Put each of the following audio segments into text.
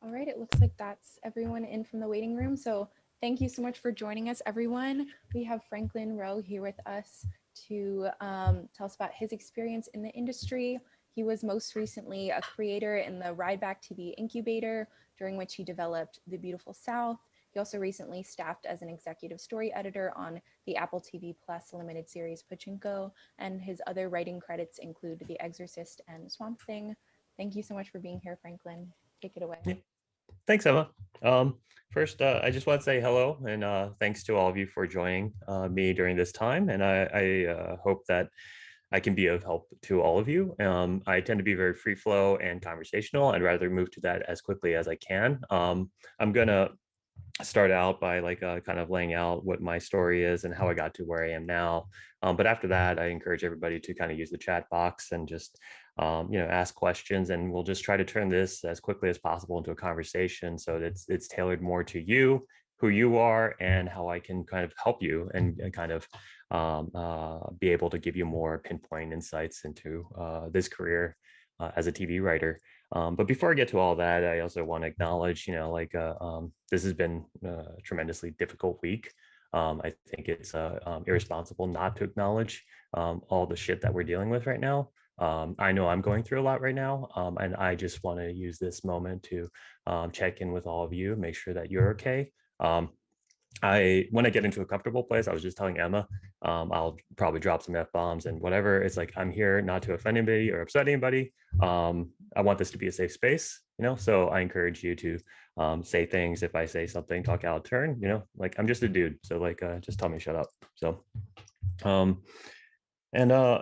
All right, it looks like that's everyone in from the waiting room. So thank you so much for joining us, everyone. We have Franklin Rowe here with us to tell us about his experience in the industry. He was most recently a creator in the Rideback TV incubator, during which he developed The Beautiful South. He also recently staffed as an executive story editor on the Apple TV Plus limited series Pachinko, and his other writing credits include The Exorcist and Swamp Thing. Thank you so much for being here, Franklin. Take it away. Yeah. Thanks, Emma. First, I just want to say hello and thanks to all of you for joining me during this time. And I hope that I can be of help to all of you. I tend to be very free flow and conversational. I'd rather move to that as quickly as I can. I'm going to start out by kind of laying out what my story is and how I got to where I am now. But after that, I encourage everybody to kind of use the chat box and just ask questions, and we'll just try to turn this as quickly as possible into a conversation so that it's tailored more to you, who you are, and how I can kind of help you and kind of be able to give you more pinpoint insights into this career as a TV writer. But before I get to all that, I also want to acknowledge, this has been a tremendously difficult week. I think it's irresponsible not to acknowledge all the shit that we're dealing with right now. I know I'm going through a lot right now, and I just want to use this moment to check in with all of you, make sure that you're okay. When I get into a comfortable place, I was just telling Emma, I'll probably drop some F-bombs and whatever. It's like, I'm here not to offend anybody or upset anybody. I want this to be a safe space, so I encourage you to say things. If I say something, talk out of turn, like I'm just a dude. So just tell me shut up. So,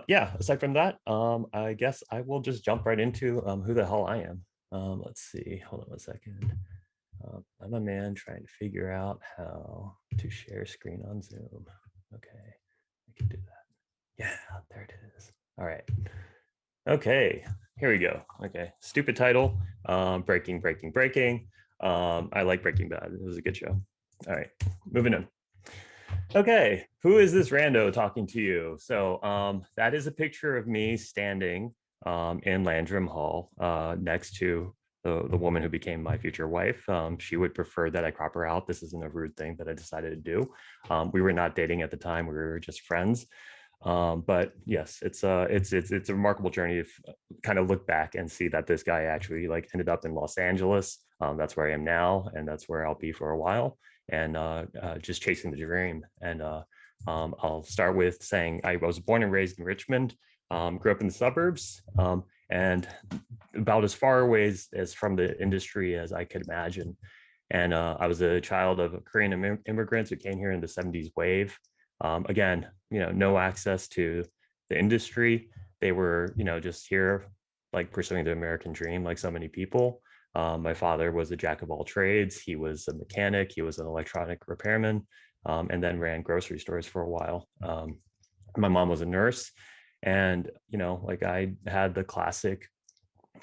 yeah, aside from that, I guess I will just jump right into who the hell I am. Let's see, hold on one second. I'm a man trying to figure out how to share screen on Zoom. Okay, I can do that. Yeah, there it is. All right. Okay, here we go. Okay, stupid title, breaking, breaking, breaking. I like Breaking Bad. It was a good show. All right, moving on. Okay, who is this rando talking to you? So that is a picture of me standing in Landrum Hall next to the woman who became my future wife. She would prefer that I crop her out. This isn't a rude thing that I decided to do. We were not dating at the time. We were just friends. But yes, it's a remarkable journey to kind of look back and see that this guy actually ended up in Los Angeles. That's where I am now, and that's where I'll be for a while, and just chasing the dream. And I'll start with saying I was born and raised in Richmond, grew up in the suburbs, and about as far away as from the industry as I could imagine. And I was a child of Korean immigrants who came here in the 70s wave. Again, no access to the industry. They were, just here, pursuing the American dream, like so many people. My father was a jack of all trades. He was a mechanic. He was an electronic repairman, and then ran grocery stores for a while. My mom was a nurse, and I had the classic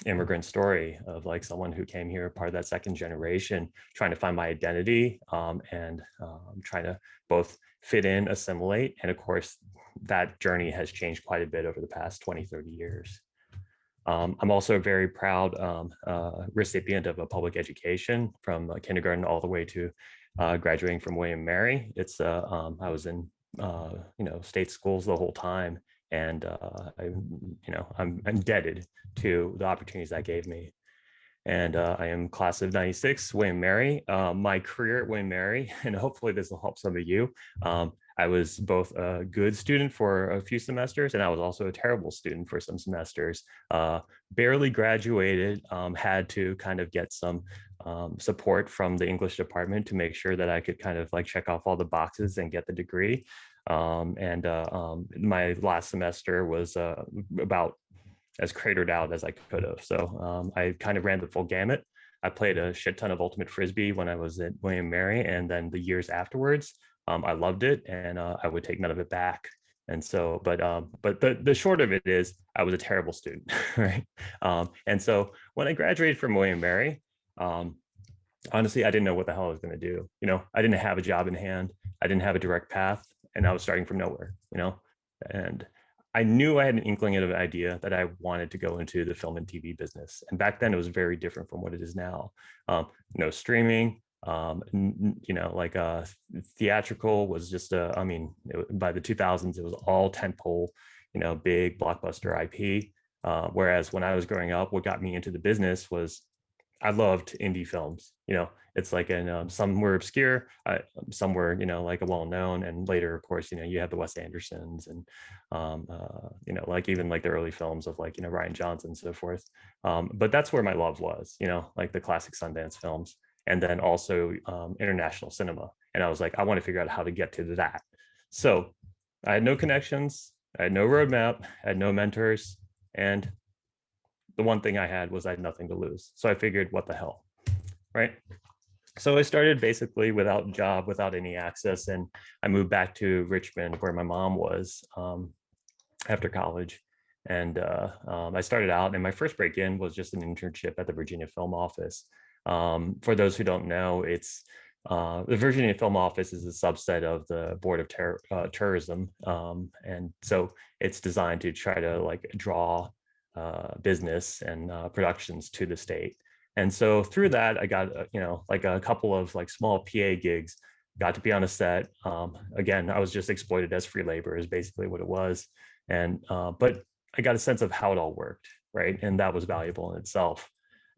immigrant story of someone who came here, part of that second generation, trying to find my identity, and trying to both fit in, assimilate. And of course, that journey has changed quite a bit over the past 20, 30 years. I'm also a very proud recipient of a public education from kindergarten all the way to graduating from William Mary. I was in state schools the whole time, and I'm indebted to the opportunities that gave me. And I am class of 96, William Mary. My career at William Mary, and hopefully this will help some of you, I was both a good student for a few semesters, and I was also a terrible student for some semesters. Barely graduated, had to kind of get some support from the English department to make sure that I could kind of check off all the boxes and get the degree. My last semester was about as cratered out as I could have. So I kind of ran the full gamut. I played a shit ton of ultimate frisbee when I was at William Mary, and then the years afterwards, I loved it, and I would take none of it back. And so, but the short of it is, I was a terrible student, right? And so when I graduated from William Mary, honestly, I didn't know what the hell I was going to do. I didn't have a job in hand. I didn't have a direct path, and I was starting from nowhere. And I knew I had an inkling of an idea that I wanted to go into the film and TV business. And back then it was very different from what it is now. No streaming, like theatrical was just by the 2000s, it was all tentpole, big blockbuster IP. Whereas when I was growing up, what got me into the business was I loved indie films. It's like, and some were obscure, some were, like a well-known, and later, of course, you have the Wes Andersons and, like even like the early films of like, Ryan Johnson and so forth. But that's where my love was, like the classic Sundance films, and then also international cinema. And I was like, I want to figure out how to get to that. So I had no connections, I had no roadmap, I had no mentors, and the one thing I had was I had nothing to lose. So I figured, what the hell, right? So I started basically without a job, without any access, and I moved back to Richmond where my mom was after college. And I started out, and my first break-in was just an internship at the Virginia Film Office. For those who don't know, it's the Virginia Film Office is a subset of the Board of Tourism, and so it's designed to try to like draw business and productions to the state. And so through that, I got, like a couple of like small PA gigs, got to be on a set. Again, I was just exploited as free labor is basically what it was. And, but I got a sense of how it all worked, right? And that was valuable in itself.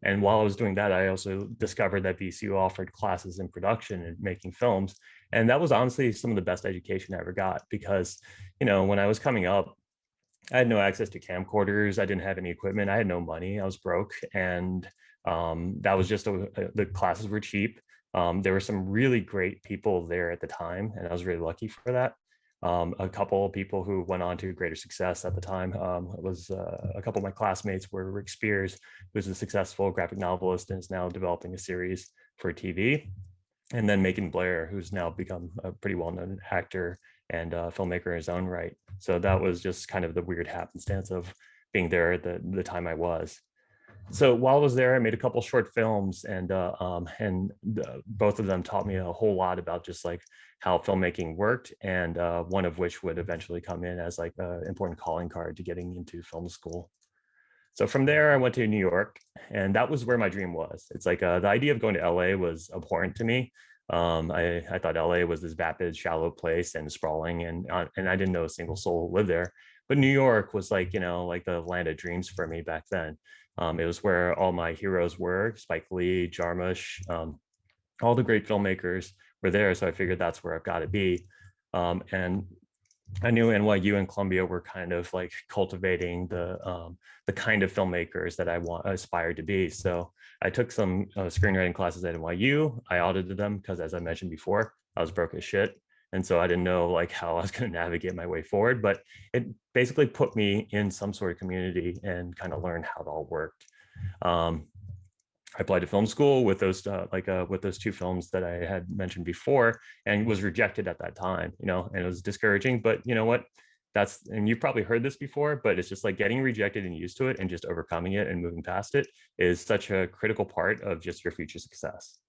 And while I was doing that, I also discovered that VCU offered classes in production and making films. And that was honestly some of the best education I ever got because, when I was coming up, I had no access to camcorders. I didn't have any equipment. I had no money. I was broke. And that was just, the classes were cheap. There were some really great people there at the time, and I was really lucky for that. A couple of people who went on to greater success at the time was a couple of my classmates were Rick Spears, who's a successful graphic novelist and is now developing a series for TV. And then Macon Blair, who's now become a pretty well-known actor and filmmaker in his own right. So that was just kind of the weird happenstance of being there at the time I was. So while I was there, I made a couple short films, and both of them taught me a whole lot about just like how filmmaking worked, and one of which would eventually come in as like an important calling card to getting into film school. So from there, I went to New York, and that was where my dream was. It's like the idea of going to LA was abhorrent to me. I thought LA was this vapid, shallow place and sprawling, and I didn't know a single soul who lived there. But New York was like, like the land of dreams for me back then. It was where all my heroes were: Spike Lee, Jarmusch, all the great filmmakers were there. So I figured that's where I've got to be. And I knew NYU and Columbia were kind of like cultivating the kind of filmmakers that I aspired to be. So I took some screenwriting classes at NYU. I audited them because, as I mentioned before, I was broke as shit. And so I didn't know like how I was going to navigate my way forward, but it basically put me in some sort of community and kind of learned how it all worked. I applied to film school with those with those two films that I had mentioned before, and was rejected at that time, and it was discouraging. But you know what? And you've probably heard this before, but it's just like getting rejected and used to it and just overcoming it and moving past it is such a critical part of just your future success.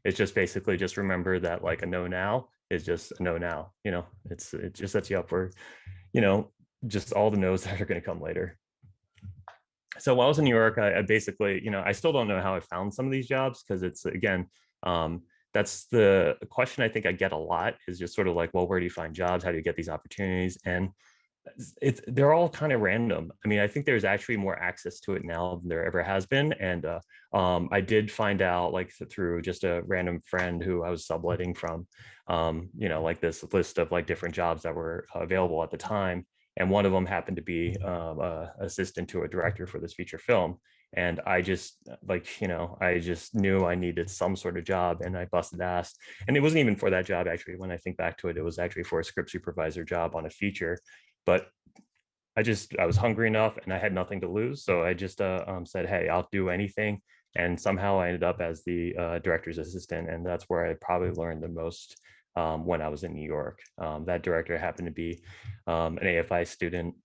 It's just basically just remember that like a no now is just a no now. It just sets you up for, just all the no's that are going to come later. So while I was in New York, I basically, I still don't know how I found some of these jobs, because it's, again, that's the question I think I get a lot, is just sort of like, well, where do you find jobs? How do you get these opportunities? And they're all kind of random. I mean, I think there's actually more access to it now than there ever has been. And I did find out like through just a random friend who I was subletting from, like this list of like different jobs that were available at the time. And one of them happened to be assistant to a director for this feature film. And I just I just knew I needed some sort of job, and I busted ass. And it wasn't even for that job, actually. When I think back to it, it was actually for a script supervisor job on a feature. But I was hungry enough and I had nothing to lose. So I just said, hey, I'll do anything. And somehow I ended up as the director's assistant. And that's where I probably learned the most when I was in New York. That director happened to be an AFI student,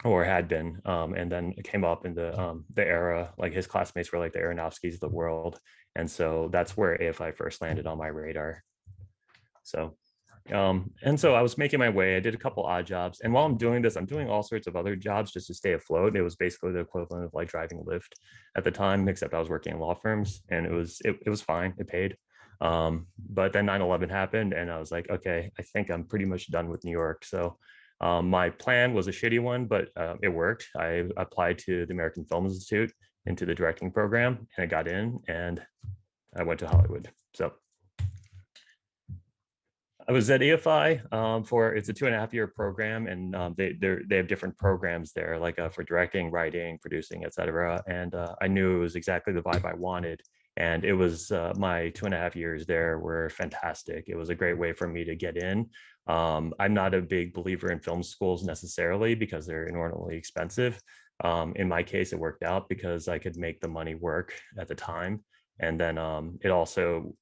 or had been, and then it came up in the era, like his classmates were like the Aronofskys of the world. And so that's where AFI first landed on my radar. So And so I was making my way. I did a couple odd jobs, and while I'm doing this, I'm doing all sorts of other jobs just to stay afloat. It was basically the equivalent of like driving Lyft at the time, except I was working in law firms, and it was fine. It paid. But then 9/11 happened, and I was like, okay, I think I'm pretty much done with New York. So my plan was a shitty one, but it worked. I applied to the American Film Institute into the directing program, and I got in, and I went to Hollywood. So I was at EFI for it's a 2.5 year program, and they have different programs there, like for directing, writing, producing, etc. And I knew it was exactly the vibe I wanted, and it was my 2.5 years there were fantastic. It was a great way for me to get in. I'm not a big believer in film schools necessarily because they're inordinately expensive. In my case, it worked out because I could make the money work at the time, and then it also,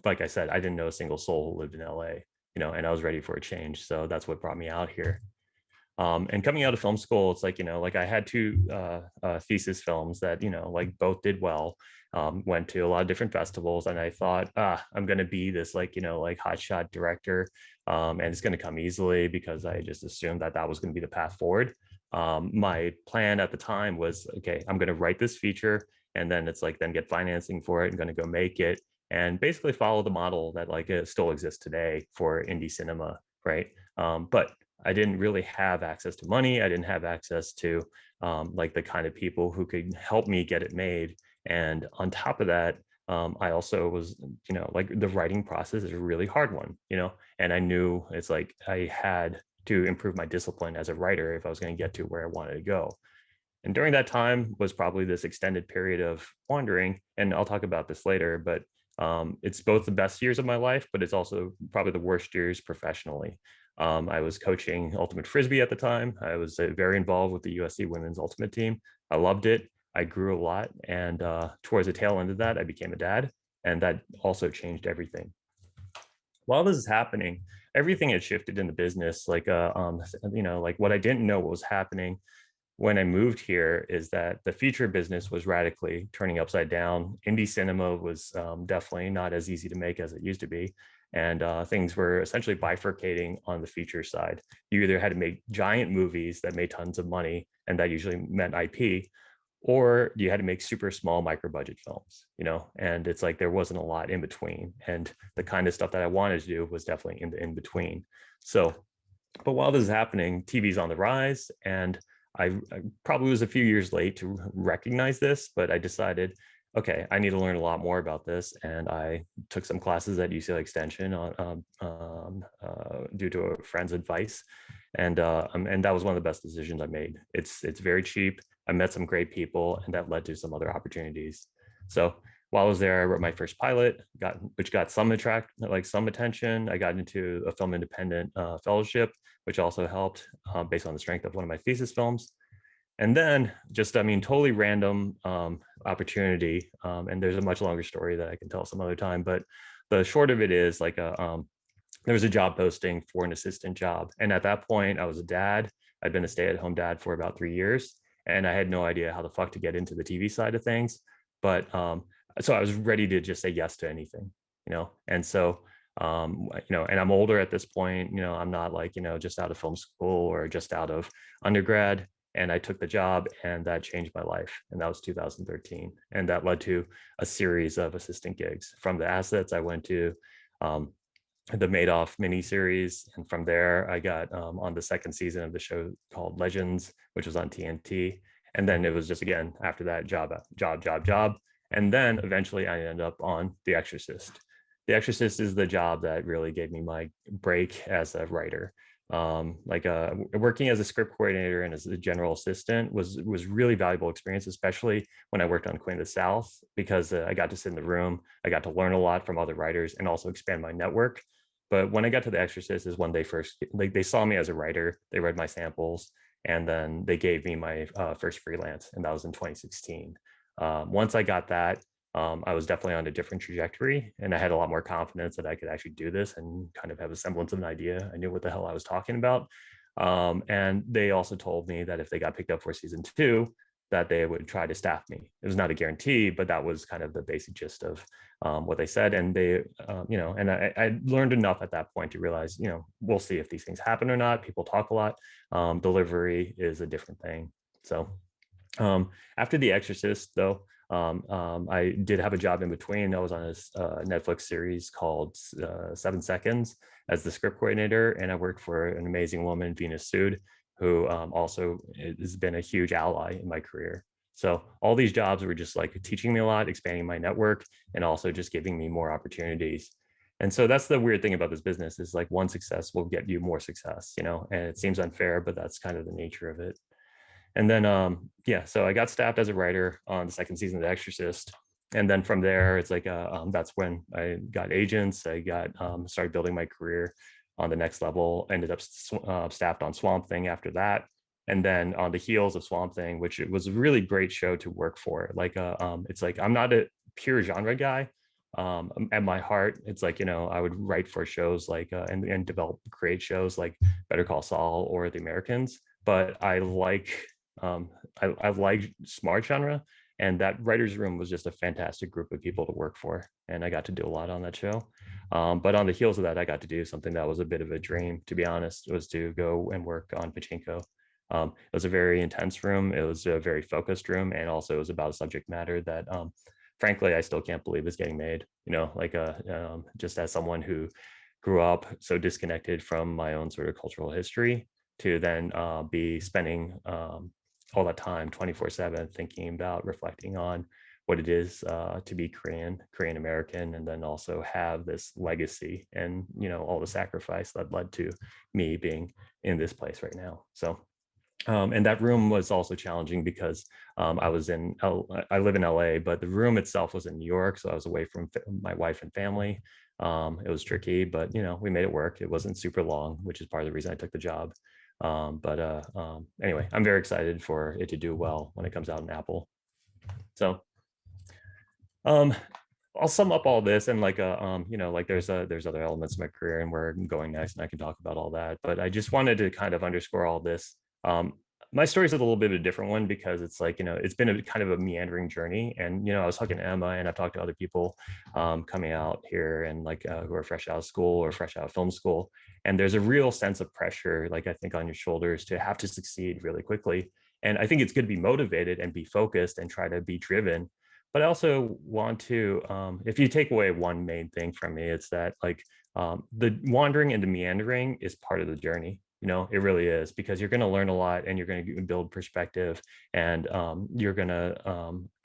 like I said, I didn't know a single soul who lived in LA, and I was ready for a change. So that's what brought me out here. And coming out of film school, it's like, like I had two thesis films that, like both did well, went to a lot of different festivals. And I thought, I'm going to be this like, like hotshot director. And it's going to come easily because I just assumed that that was going to be the path forward. My plan at the time was, okay, I'm going to write this feature, and then it's like, then get financing for it. I'm going to go make it and basically follow the model that like it still exists today for indie cinema, right? But I didn't really have access to money. I didn't have access to like the kind of people who could help me get it made. And on top of that, I also was, like the writing process is a really hard one, and I knew it's like I had to improve my discipline as a writer if I was going to get to where I wanted to go. And during that time was probably this extended period of wandering. And I'll talk about this later, but it's both the best years of my life, but it's also probably the worst years professionally. I was coaching Ultimate Frisbee at the time. I was very involved with the USC Women's Ultimate Team. I loved it. I grew a lot. And towards the tail end of that, I became a dad. And that also changed everything. While this is happening, everything had shifted in the business. Like what I didn't know what was happening when I moved here is that the feature business was radically turning upside down. Indie cinema was definitely not as easy to make as it used to be. And things were essentially bifurcating on the feature side. You either had to make giant movies that made tons of money, and that usually meant IP, or you had to make super small micro budget films, and it's like there wasn't a lot in between. And the kind of stuff that I wanted to do was definitely in the in between. So, but while this is happening, TV's on the rise, and I probably was a few years late to recognize this, but I decided, okay, I need to learn a lot more about this. And I took some classes at UCLA Extension due to a friend's advice. And that was one of the best decisions I made. It's very cheap. I met some great people, and that led to some other opportunities. So while I was there, I wrote my first pilot, which got some attention. I got into a film independent fellowship, which also helped based on the strength of one of my thesis films. And then just, totally random opportunity. And there's a much longer story that I can tell some other time. But the short of it is like there was a job posting for an assistant job. And at that point, I was a dad. I'd been a stay-at-home dad for about 3 years. And I had no idea how the fuck to get into the TV side of things. But so I was ready to just say yes to anything, And so, and I'm older at this point, I'm not like, just out of film school or just out of undergrad. And I took the job, and that changed my life. And that was 2013. And that led to a series of assistant gigs. From the Assets, I went to the Madoff miniseries. And from there, I got on the second season of the show called Legends, which was on TNT. And then it was just, again, after that, job. And then eventually I ended up on The Exorcist. The Exorcist is the job that really gave me my break as a writer. Working as a script coordinator and as a general assistant was really valuable experience, especially when I worked on Queen of the South, because I got to sit in the room, I got to learn a lot from other writers and also expand my network. But when I got to The Exorcist is when they first, like, they saw me as a writer, they read my samples, and then they gave me my first freelance, and that was in 2016. Once I got that, I was definitely on a different trajectory, and I had a lot more confidence that I could actually do this and kind of have a semblance of an idea. I knew what the hell I was talking about. And they also told me that if they got picked up for season 2, that they would try to staff me. It was not a guarantee, but that was kind of the basic gist of what they said. And they, and I learned enough at that point to realize, we'll see if these things happen or not. People talk a lot. Delivery is a different thing. So after The Exorcist, though, I did have a job in between. I was on a Netflix series called 7 Seconds as the script coordinator, and I worked for an amazing woman, Venus Sood, who also has been a huge ally in my career. So all these jobs were just like teaching me a lot, expanding my network, and also just giving me more opportunities. And so that's the weird thing about this business is like one success will get you more success, and it seems unfair, but that's kind of the nature of it. And then, so I got staffed as a writer on the second season of The Exorcist. And then from there, it's like, that's when I got agents. I got started building my career on the next level, ended up staffed on Swamp Thing after that. And then on the heels of Swamp Thing, which it was a really great show to work for. Like, it's like, I'm not a pure genre guy. At my heart, it's like, I would write for shows like, and create shows like Better Call Saul or The Americans. But I like I like smart genre, and that writer's room was just a fantastic group of people to work for, and I got to do a lot on that show. But on the heels of that, I got to do something that was a bit of a dream, to be honest, was to go and work on Pachinko. It was a very intense room. It was a very focused room, and also it was about a subject matter that, frankly, I still can't believe is getting made. Like just as someone who grew up so disconnected from my own sort of cultural history, to then be spending all that time 24/7 thinking about, reflecting on what it is to be Korean American, and then also have this legacy and all the sacrifice that led to me being in this place right now. So and that room was also challenging because I live in LA, but the room itself was in New York, so I was away from my wife and family. It was tricky, but we made it work. It wasn't super long, which is part of the reason I took the job. Anyway, I'm very excited for it to do well when it comes out in Apple. So I'll sum up all this, and like there's other elements of my career and where I'm going next, and I can talk about all that. But I just wanted to kind of underscore all this. My story is a little bit of a different one because it's like, it's been a kind of a meandering journey. And, I was talking to Emma, and I've talked to other people coming out here and like who are fresh out of school or fresh out of film school. And there's a real sense of pressure, like I think on your shoulders to have to succeed really quickly. And I think it's good to be motivated and be focused and try to be driven. But I also want to, if you take away one main thing from me, it's that like the wandering and the meandering is part of the journey. It really is, because you're going to learn a lot, and you're going to build perspective, and you're going to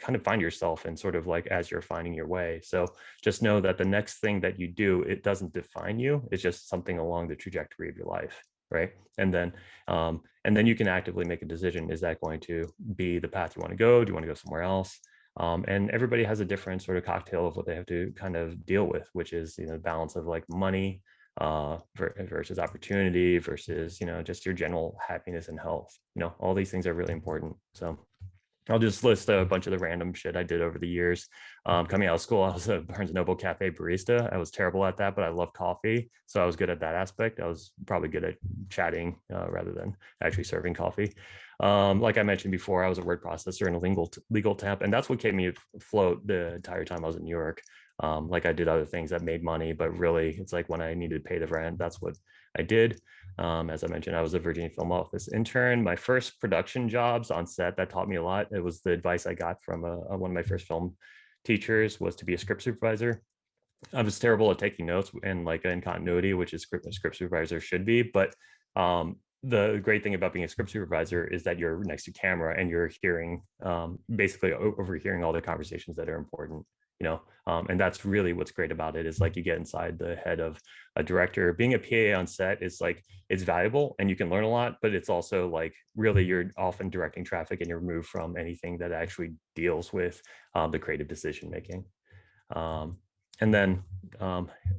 kind of find yourself in sort of like as you're finding your way. So just know that the next thing that you do, it doesn't define you. It's just something along the trajectory of your life. Right. And then you can actively make a decision. Is that going to be the path you want to go? Do you want to go somewhere else? And everybody has a different sort of cocktail of what they have to kind of deal with, which is, the balance of like money versus opportunity versus, just your general happiness and health. All these things are really important. So I'll just list a bunch of the random shit I did over the years. Coming out of school, I was a Barnes & Noble cafe barista. I was terrible at that, but I love coffee. So I was good at that aspect. I was probably good at chatting rather than actually serving coffee. Like I mentioned before, I was a word processor and a legal temp, and that's what kept me afloat the entire time I was in New York. Like I did other things that made money, but really it's like when I needed to pay the rent, that's what I did. As I mentioned, I was a Virginia Film Office intern. My first production jobs on set, that taught me a lot. It was the advice I got from one of my first film teachers, was to be a script supervisor. I was terrible at taking notes and like in continuity, which is script supervisor should be. But the great thing about being a script supervisor is that you're next to camera and you're hearing, basically overhearing all the conversations that are important. And that's really what's great about it, is like you get inside the head of a director. Being a PA on set is like, it's valuable and you can learn a lot, but it's also like really you're often directing traffic and you're removed from anything that actually deals with the creative decision making. And then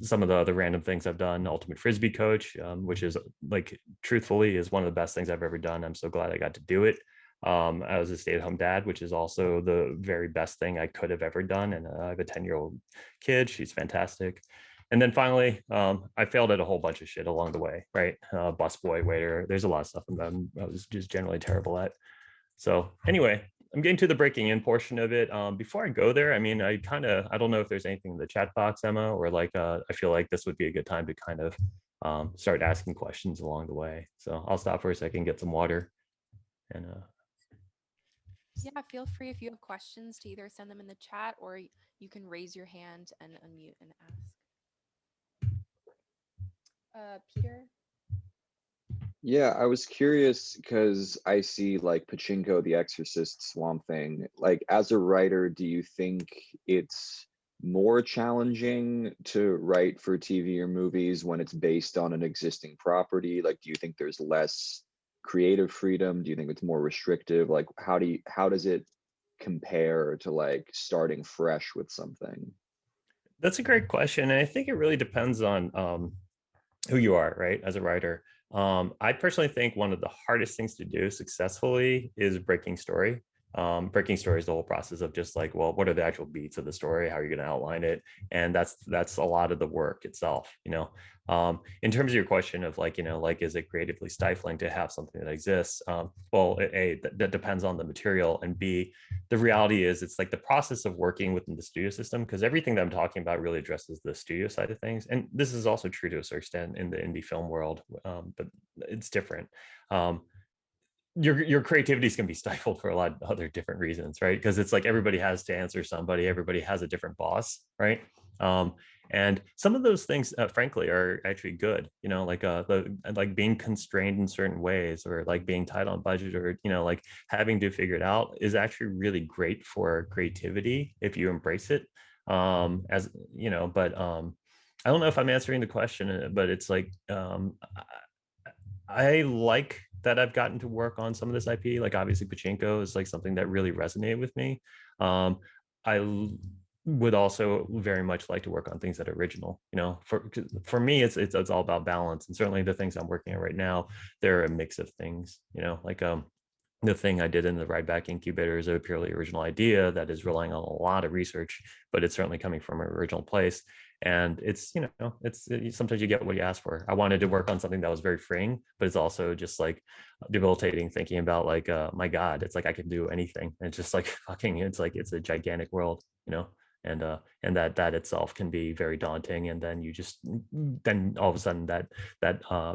some of the other random things I've done: ultimate frisbee coach, which is like, truthfully, is one of the best things I've ever done. I'm so glad I got to do it. I was a stay-at-home dad, which is also the very best thing I could have ever done. And I have a 10-year-old kid. She's fantastic. And then finally, I failed at a whole bunch of shit along the way, right? Busboy, waiter, there's a lot of stuff I was just generally terrible at. So anyway, I'm getting to the breaking in portion of it. Before I go there, I mean, I don't know if there's anything in the chat box, Emma, or like, I feel like this would be a good time to kind of start asking questions along the way. So I'll stop for a second, get some water, and Yeah, feel free if you have questions to either send them in the chat or you can raise your hand and unmute and ask. Peter? Yeah, I was curious because I see like Pachinko, The Exorcist, Swamp Thing. Like, as a writer, do you think it's more challenging to write for TV or movies when it's based on an existing property? Like, do you think there's less creative freedom? Do you think it's more restrictive? Like, how does it compare to like starting fresh with something? that's a great question. And I think it really depends on who you are, right, as a writer. I personally think one of the hardest things to do successfully is breaking story. Breaking story is the whole process of just like, well, what are the actual beats of the story? How are you going to outline it? And that's a lot of the work itself, you know. In terms of your question of like, you know, like, is it creatively stifling to have something that exists? Well, A, that depends on the material, and B, the reality is it's like the process of working within the studio system, because everything that I'm talking about really addresses the studio side of things. And this is also true to a certain extent in the indie film world, but it's different. Your creativity is going to be stifled for a lot of other different reasons, right? Because it's like everybody has to answer somebody, everybody has a different boss, right? And some of those things, frankly, are actually good, you know, like being constrained in certain ways, or like being tight on budget, or, you know, like having to figure it out is actually really great for creativity if you embrace it. As you know, but I don't know if I'm answering the question, but it's like I like that I've gotten to work on some of this IP. Like, obviously Pachinko is like something that really resonated with me. Um, would also very much like to work on things that are original. You know, for me, it's all about balance. And certainly the things I'm working on right now, they're a mix of things. You know, like the thing I did in the Ride Back Incubator is a purely original idea that is relying on a lot of research, but it's certainly coming from an original place. And it's, you know, sometimes you get what you ask for. I wanted to work on something that was very freeing, but it's also just like debilitating thinking about like, my God, it's like I can do anything. And it's just like fucking, it's like it's a gigantic world, you know. And that itself can be very daunting. And then you just, then all of a sudden that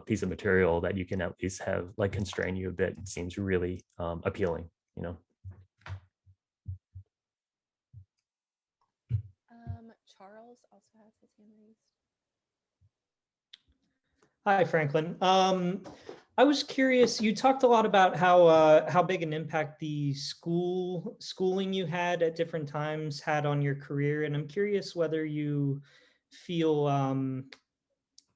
piece of material that you can at least have like constrain you a bit seems really appealing, you know. Charles also has his hand raised. Hi, Franklin. I was curious. You talked a lot about how big an impact the schooling you had at different times had on your career, and I'm curious whether you feel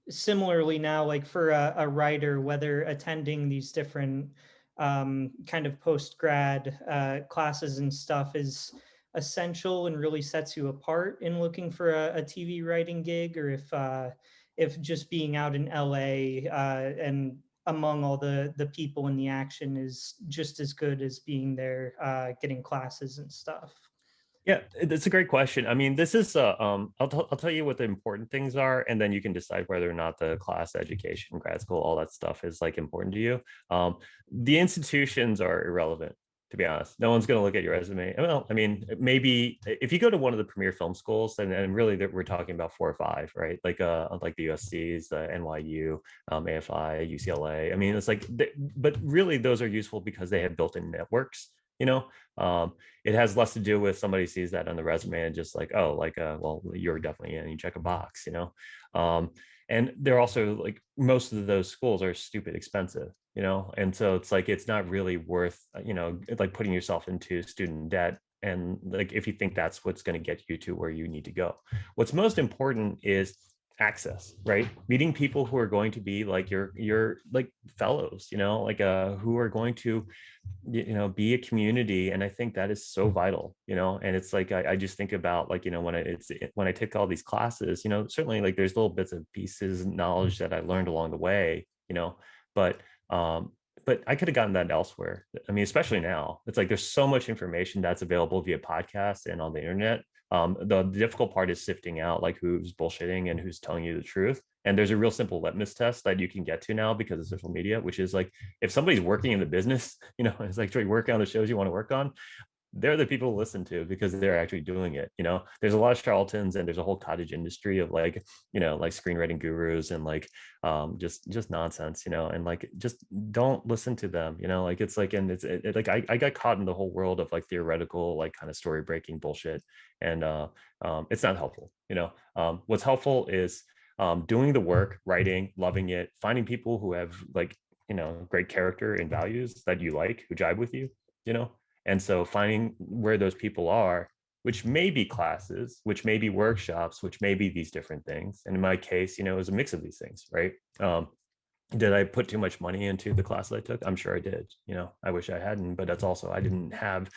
similarly now, like for a writer, whether attending these different kind of post-grad classes and stuff is essential and really sets you apart in looking for a TV writing gig, or if just being out in LA and among all the people in the action is just as good as being there getting classes and stuff. Yeah, that's a great question. I mean, this is I'll tell you what the important things are, and then you can decide whether or not the class education, grad school, all that stuff is like important to you. The institutions are irrelevant, to be honest. No one's going to look at your resume. Well, I mean, maybe if you go to one of the premier film schools, and really that we're talking about 4 or 5, right? Like the USC's, the NYU, AFI, UCLA. I mean, it's like, but really those are useful because they have built-in networks. You know, it has less to do with somebody sees that on the resume and just like, oh, like, well, you're definitely in, you check a box, you know. And they're also like, most of those schools are stupid expensive, you know, and so it's like, it's not really worth, you know, like putting yourself into student debt. And like, if you think that's what's going to get you to where you need to go, what's most important is access, right? Meeting people who are going to be like your like fellows, you know, like who are going to, you know, be a community. And I think that is so vital, you know. And it's like I just think about like, you know, when I take all these classes, you know, certainly like there's little bits of pieces of knowledge that I learned along the way, you know, but but I could have gotten that elsewhere. I mean, especially now, it's like there's so much information that's available via podcast and on the internet. The difficult part is sifting out like who's bullshitting and who's telling you the truth. And there's a real simple litmus test that you can get to now because of social media, which is like if somebody's working in the business, it's like working on the shows you want to work on, they're the people to listen to because they're actually doing it. There's a lot of charlatans and there's a whole cottage industry of like screenwriting gurus and like just nonsense, and like just don't listen to them. It's like, and like I got caught in the whole world of like theoretical like kind of story breaking bullshit, and it's not helpful. What's helpful is doing the work, writing, loving it, finding people who have like great character and values that you like, who jive with you. And so finding where those people are, which may be classes, which may be workshops, which may be these different things. And in my case, it was a mix of these things, right? Did I put too much money into the class that I took? I'm sure I did. I wish I hadn't, but that's also, I didn't have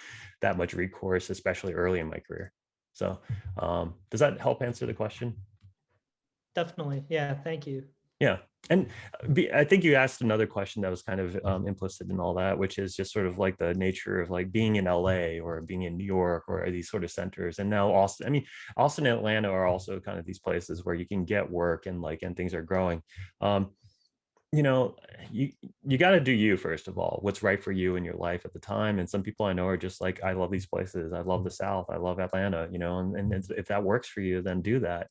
that much recourse, especially early in my career. So does that help answer the question? Definitely. Yeah. Thank you. Yeah. And I think you asked another question that was kind of implicit in all that, which is just sort of like the nature of like being in LA or being in New York or these sort of centers. And now Austin, I mean, Austin and Atlanta are also kind of these places where you can get work and things are growing. You got to do you, first of all, what's right for you in your life at the time. And some people I know are just like, I love these places. I love the South. I love Atlanta, and if that works for you, then do that.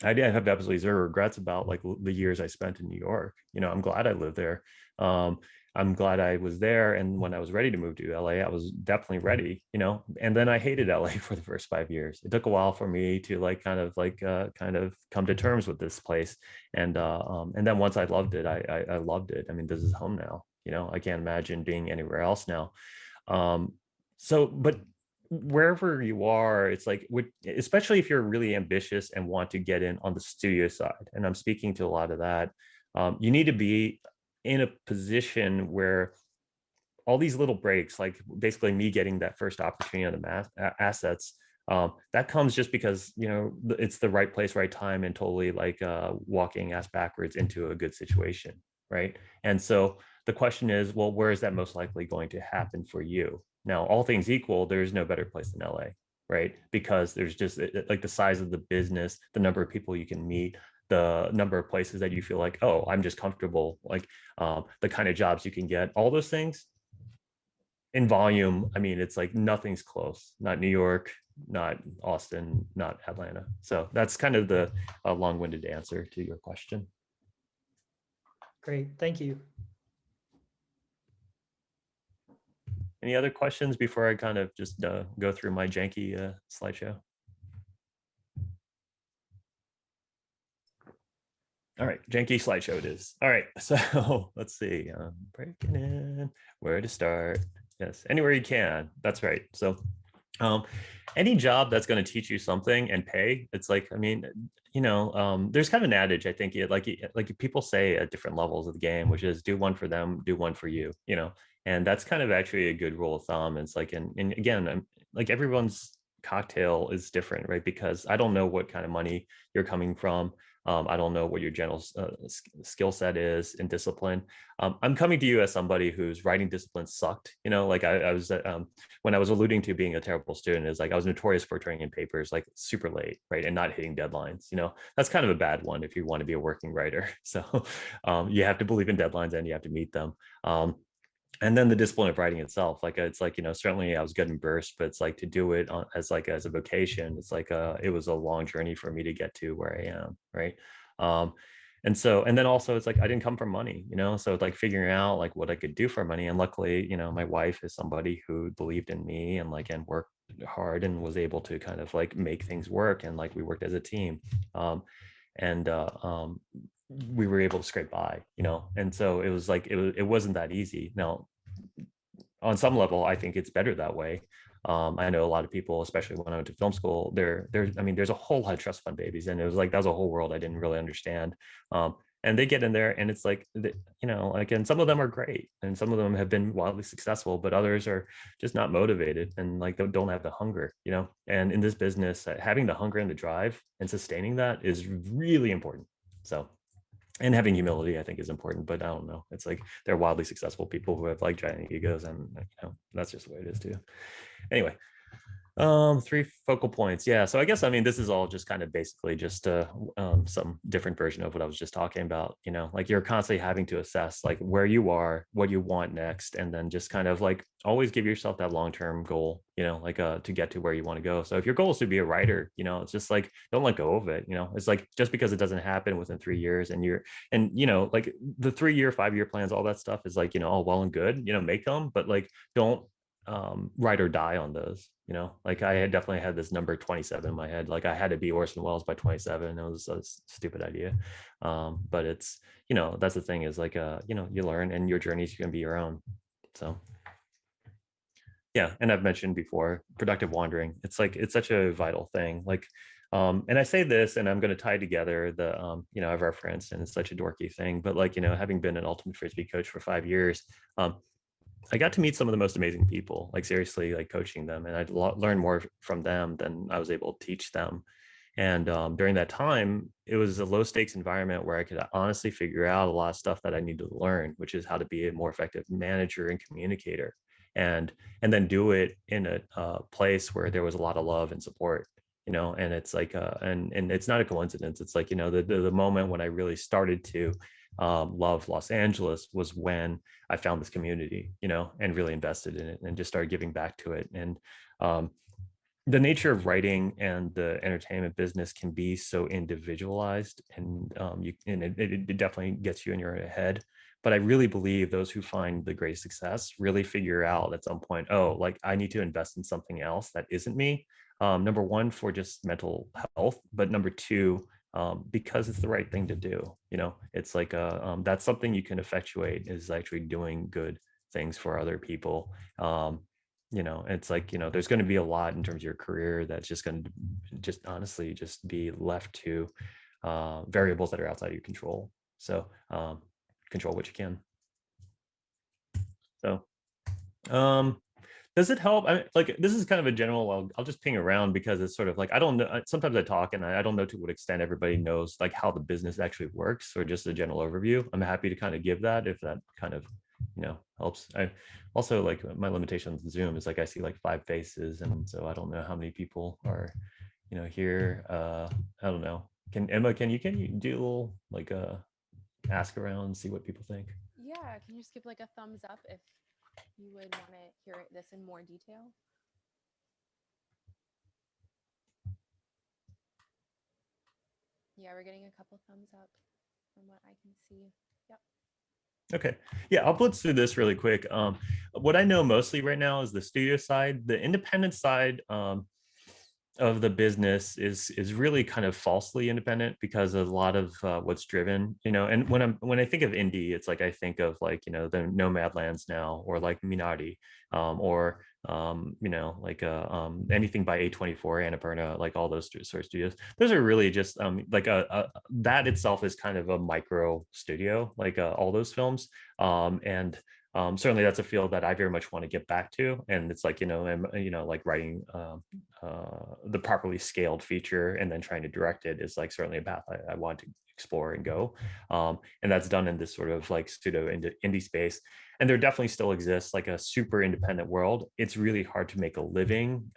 I did have absolutely zero regrets about like the years I spent in New York. I'm glad I lived there. I'm glad I was there. And when I was ready to move to LA, I was definitely ready, and then I hated LA for the first 5 years. It took a while for me to like kind of come to terms with this place. And then once I loved it, I loved it. I mean, this is home now, I can't imagine being anywhere else now. But wherever you are, it's like, especially if you're really ambitious and want to get in on the studio side, and I'm speaking to a lot of that, you need to be in a position where all these little breaks, like basically me getting that first opportunity on the assets, that comes just because it's the right place, right time, and totally like walking ass backwards into a good situation, right? And so the question is, well, where is that most likely going to happen for you? Now, all things equal, there's no better place than LA, right? Because there's just like the size of the business, the number of people you can meet, the number of places that you feel like, oh, I'm just comfortable, like the kind of jobs you can get, all those things in volume. I mean, it's like nothing's close, not New York, not Austin, not Atlanta. So that's kind of the long-winded answer to your question. Great, thank you. Any other questions before I kind of just go through my janky slideshow? All right, janky slideshow it is. All right, so let's see. Breaking in, where to start? Yes, anywhere you can. That's right. So any job that's going to teach you something and pay, it's like, I mean, there's kind of an adage, I think, like people say at different levels of the game, which is do one for them, do one for you, and that's kind of actually a good rule of thumb. It's like, and again, like everyone's cocktail is different, right? Because I don't know what kind of money you're coming from. I don't know what your general skill set is in discipline. I'm coming to you as somebody whose writing discipline sucked. Like I was, when I was alluding to being a terrible student, is like I was notorious for turning in papers like super late, right, and not hitting deadlines. That's kind of a bad one if you want to be a working writer. So you have to believe in deadlines and you have to meet them. And then the discipline of writing itself, like it's like, certainly I was good in bursts, but it's like to do it as a vocation, it's like it was a long journey for me to get to where I am, right? And then also it's like I didn't come from money, so it's like figuring out like what I could do for money. And luckily, my wife is somebody who believed in me and worked hard and was able to kind of like make things work, and like we worked as a team. We were able to scrape by, and so it was like it wasn't that easy. Now, on some level, I think it's better that way. I know a lot of people, especially when I went to film school, I mean, there's a whole lot of trust fund babies, and it was like that was a whole world I didn't really understand. And they get in there, and it's like, and some of them are great, and some of them have been wildly successful, but others are just not motivated and like don't have the hunger, And in this business, having the hunger and the drive and sustaining that is really important. So. and having humility, I think, is important. But I don't know. It's like they're wildly successful people who have like giant egos, and that's just the way it is too. Anyway, three focal points. Yeah. So I guess, I mean, this is all just kind of basically just some different version of what I was just talking about. Like you're constantly having to assess like where you are, what you want next, and then just kind of like always give yourself that long-term goal, like to get to where you want to go. So if your goal is to be a writer, it's just like, don't let go of it. It's like, just because it doesn't happen within 3 years and like the 3-year, 5-year plans, all that stuff is like, all well and good, make them, but like, don't ride or die on those. Like I had definitely had this number 27 in my head, like I had to be Orson Welles by 27. It was a stupid idea, but it's that's the thing is like you learn, and your journey's gonna be your own. So yeah, and I've mentioned before productive wandering. It's like it's such a vital thing. Like and I say this, and I'm going to tie together the I've referenced, and it's such a dorky thing, but like having been an ultimate frisbee coach for 5 years, I got to meet some of the most amazing people, like seriously, like coaching them, and I'd learn more from them than I was able to teach them. And during that time, it was a low stakes environment where I could honestly figure out a lot of stuff that I need to learn, which is how to be a more effective manager and communicator, and then do it in a place where there was a lot of love and support. And it's like and it's not a coincidence. It's like the moment when I really started to love Los Angeles was when I found this community, and really invested in it and just started giving back to it. And the nature of writing and the entertainment business can be so individualized, and it definitely gets you in your head. But I really believe those who find the greatest success really figure out at some point, oh, like I need to invest in something else that isn't me. Number one, for just mental health, but number two, because it's the right thing to do. It's like that's something you can effectuate, is actually doing good things for other people. It's like there's going to be a lot in terms of your career that's just going to just honestly just be left to variables that are outside of your control. So control what you can. So does it help? Like this is kind of a general, I'll just ping around, because it's sort of like, I don't know, sometimes I talk and I don't know to what extent everybody knows like how the business actually works, or just a general overview. I'm happy to kind of give that if that kind of helps. I also, like, my limitation on Zoom is like I see like 5 faces, and so I don't know how many people are here. I don't know. Emma, can you do a little like ask around, see what people think? Yeah, can you just give like a thumbs up if you would want to hear this in more detail? Yeah, we're getting a couple thumbs up from what I can see. Yep. Okay. Yeah, I'll blitz through this really quick. What I know mostly right now is the studio side. The independent side of the business is really kind of falsely independent, because a lot of what's driven, and when I think of indie, it's like I think of like the Nomadlands now, or like Minari, or like anything by A24, Annapurna, like all those sort of studios. Those are really just like that itself is kind of a micro studio, like all those films, and certainly that's a field that I very much want to get back to. And it's like I'm like writing the properly scaled feature and then trying to direct it is like certainly a path I want to explore and go, and that's done in this sort of like pseudo indie space. And there definitely still exists like a super independent world. It's really hard to make a living.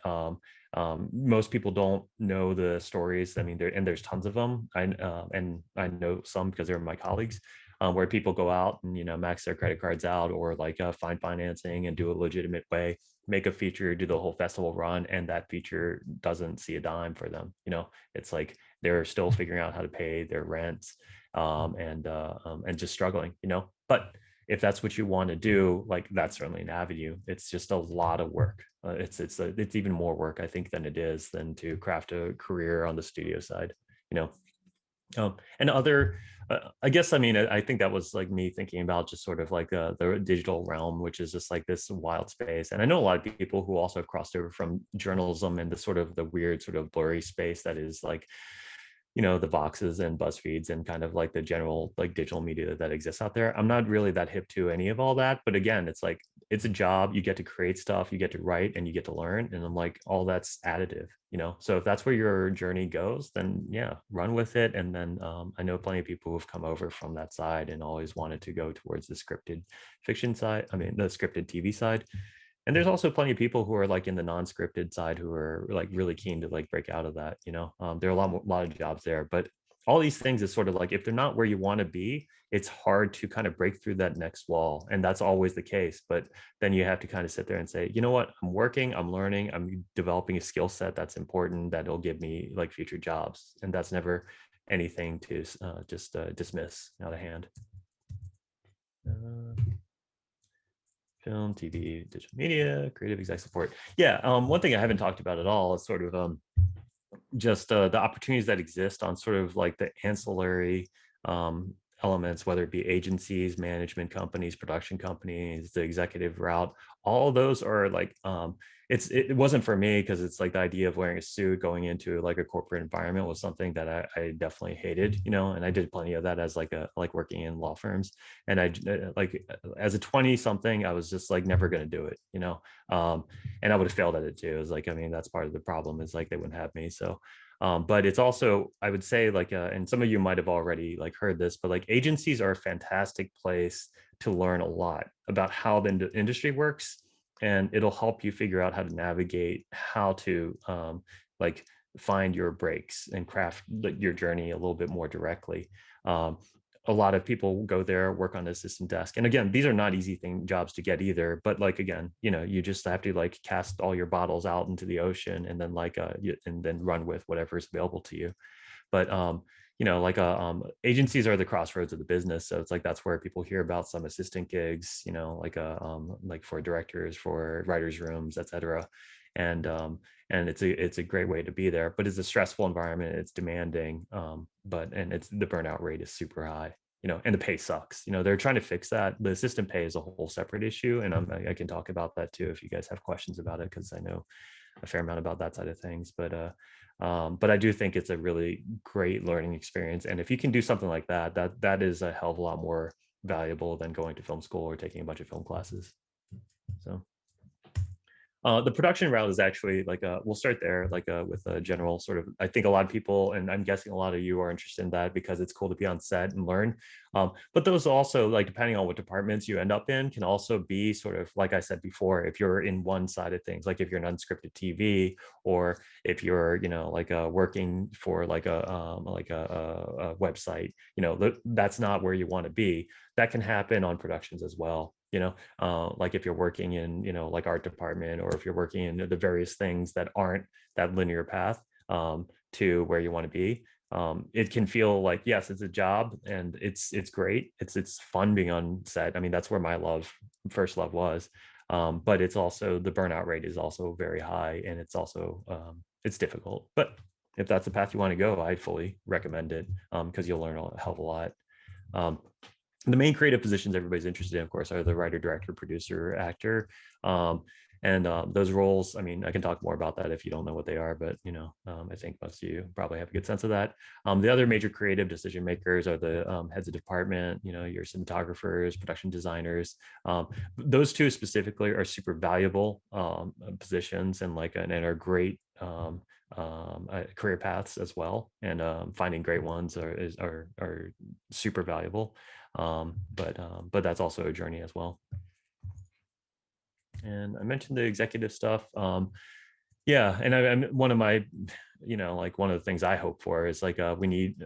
Most people don't know the stories. I mean, there's tons of them. And I know some because they're my colleagues, where people go out and max their credit cards out, or like find financing and do a legitimate way, make a feature, do the whole festival run, and that feature doesn't see a dime for them. It's like they're still figuring out how to pay their rents, and just struggling. But if that's what you want to do, like that's certainly an avenue. It's just a lot of work. It's even more work, I think, than to craft a career on the studio side. And other, I guess, I mean, I think that was like me thinking about just sort of like the digital realm, which is just like this wild space. And I know a lot of people who also have crossed over from journalism and the sort of the weird sort of blurry space that is like the Voxes and BuzzFeeds and kind of like the general like digital media that exists out there. I'm not really that hip to any of all that, but again, it's like it's a job. You get to create stuff, you get to write, and you get to learn, and I'm like, all that's additive. So if that's where your journey goes, then yeah, run with it. And then I know plenty of people who've come over from that side and always wanted to go towards the scripted fiction side, I mean the scripted TV side. And there's also plenty of people who are like in the non-scripted side who are like really keen to like break out of that. There are lot of jobs there, but all these things is sort of like if they're not where you want to be, it's hard to kind of break through that next wall, and that's always the case. But then you have to kind of sit there and say, you know what, I'm working, I'm learning, I'm developing a skill set that's important, that'll give me like future jobs, and that's never anything to just dismiss out of hand. Film, TV, digital media, creative exec support. Yeah, one thing I haven't talked about at all is sort of just the opportunities that exist on sort of like the ancillary elements, whether it be agencies, management companies, production companies, the executive route. All of those are like it wasn't for me, because it's like the idea of wearing a suit going into like a corporate environment was something that I definitely hated, and I did plenty of that as like working in law firms. And I like as a 20 something, I was just like never going to do it, and I would have failed at it too. It was like, I mean, that's part of the problem, is like they wouldn't have me. So but it's also, I would say, like, and some of you might have already like heard this, but like agencies are a fantastic place to learn a lot about how the industry works, and it'll help you figure out how to navigate, how to like find your breaks and craft your journey a little bit more directly. A lot of people go there, work on the assistant desk. And again, these are not easy jobs to get either, but like, again, you just have to like cast all your bottles out into the ocean, and then like, and then run with whatever is available to you. But, like agencies are the crossroads of the business. So it's like, that's where people hear about some assistant gigs, like for directors, for writers' rooms, etc. And it's a great way to be there, but it's a stressful environment. It's demanding, and it's the burnout rate is super high, and the pay sucks. They're trying to fix that. The assistant pay is a whole separate issue, and I can talk about that too if you guys have questions about it, because I know a fair amount about that side of things. But I do think it's a really great learning experience, and if you can do something like that, that is a hell of a lot more valuable than going to film school or taking a bunch of film classes. So. The production route is actually like, we'll start there, like with a general sort of, I think a lot of people, and I'm guessing a lot of you are interested in that because it's cool to be on set and learn. But those also, like, depending on what departments you end up in, can also be sort of, like I said before, if you're in one side of things, like if you're an unscripted TV, or if you're, like working for like a website, that's not where you want to be. That can happen on productions as well. Like if you're working in, like art department, or if you're working in the various things that aren't that linear path to where you want to be, it can feel like, yes, it's a job, and it's great. It's fun being on set. I mean, that's where my first love was. But it's also, the burnout rate is also very high, and it's also it's difficult. But if that's the path you want to go, I fully recommend it, because you'll learn a hell of a lot. The main creative positions everybody's interested in, of course, are the writer, director, producer, actor. And those roles, I mean, I can talk more about that if you don't know what they are, but, I think most of you probably have a good sense of that. The other major creative decision makers are the heads of department, your cinematographers, production designers. Those two specifically are super valuable positions, and and are great career paths as well. And finding great ones are super valuable. But that's also a journey as well. And I mentioned the executive stuff. Yeah, and I'm one of my, like one of the things I hope for is like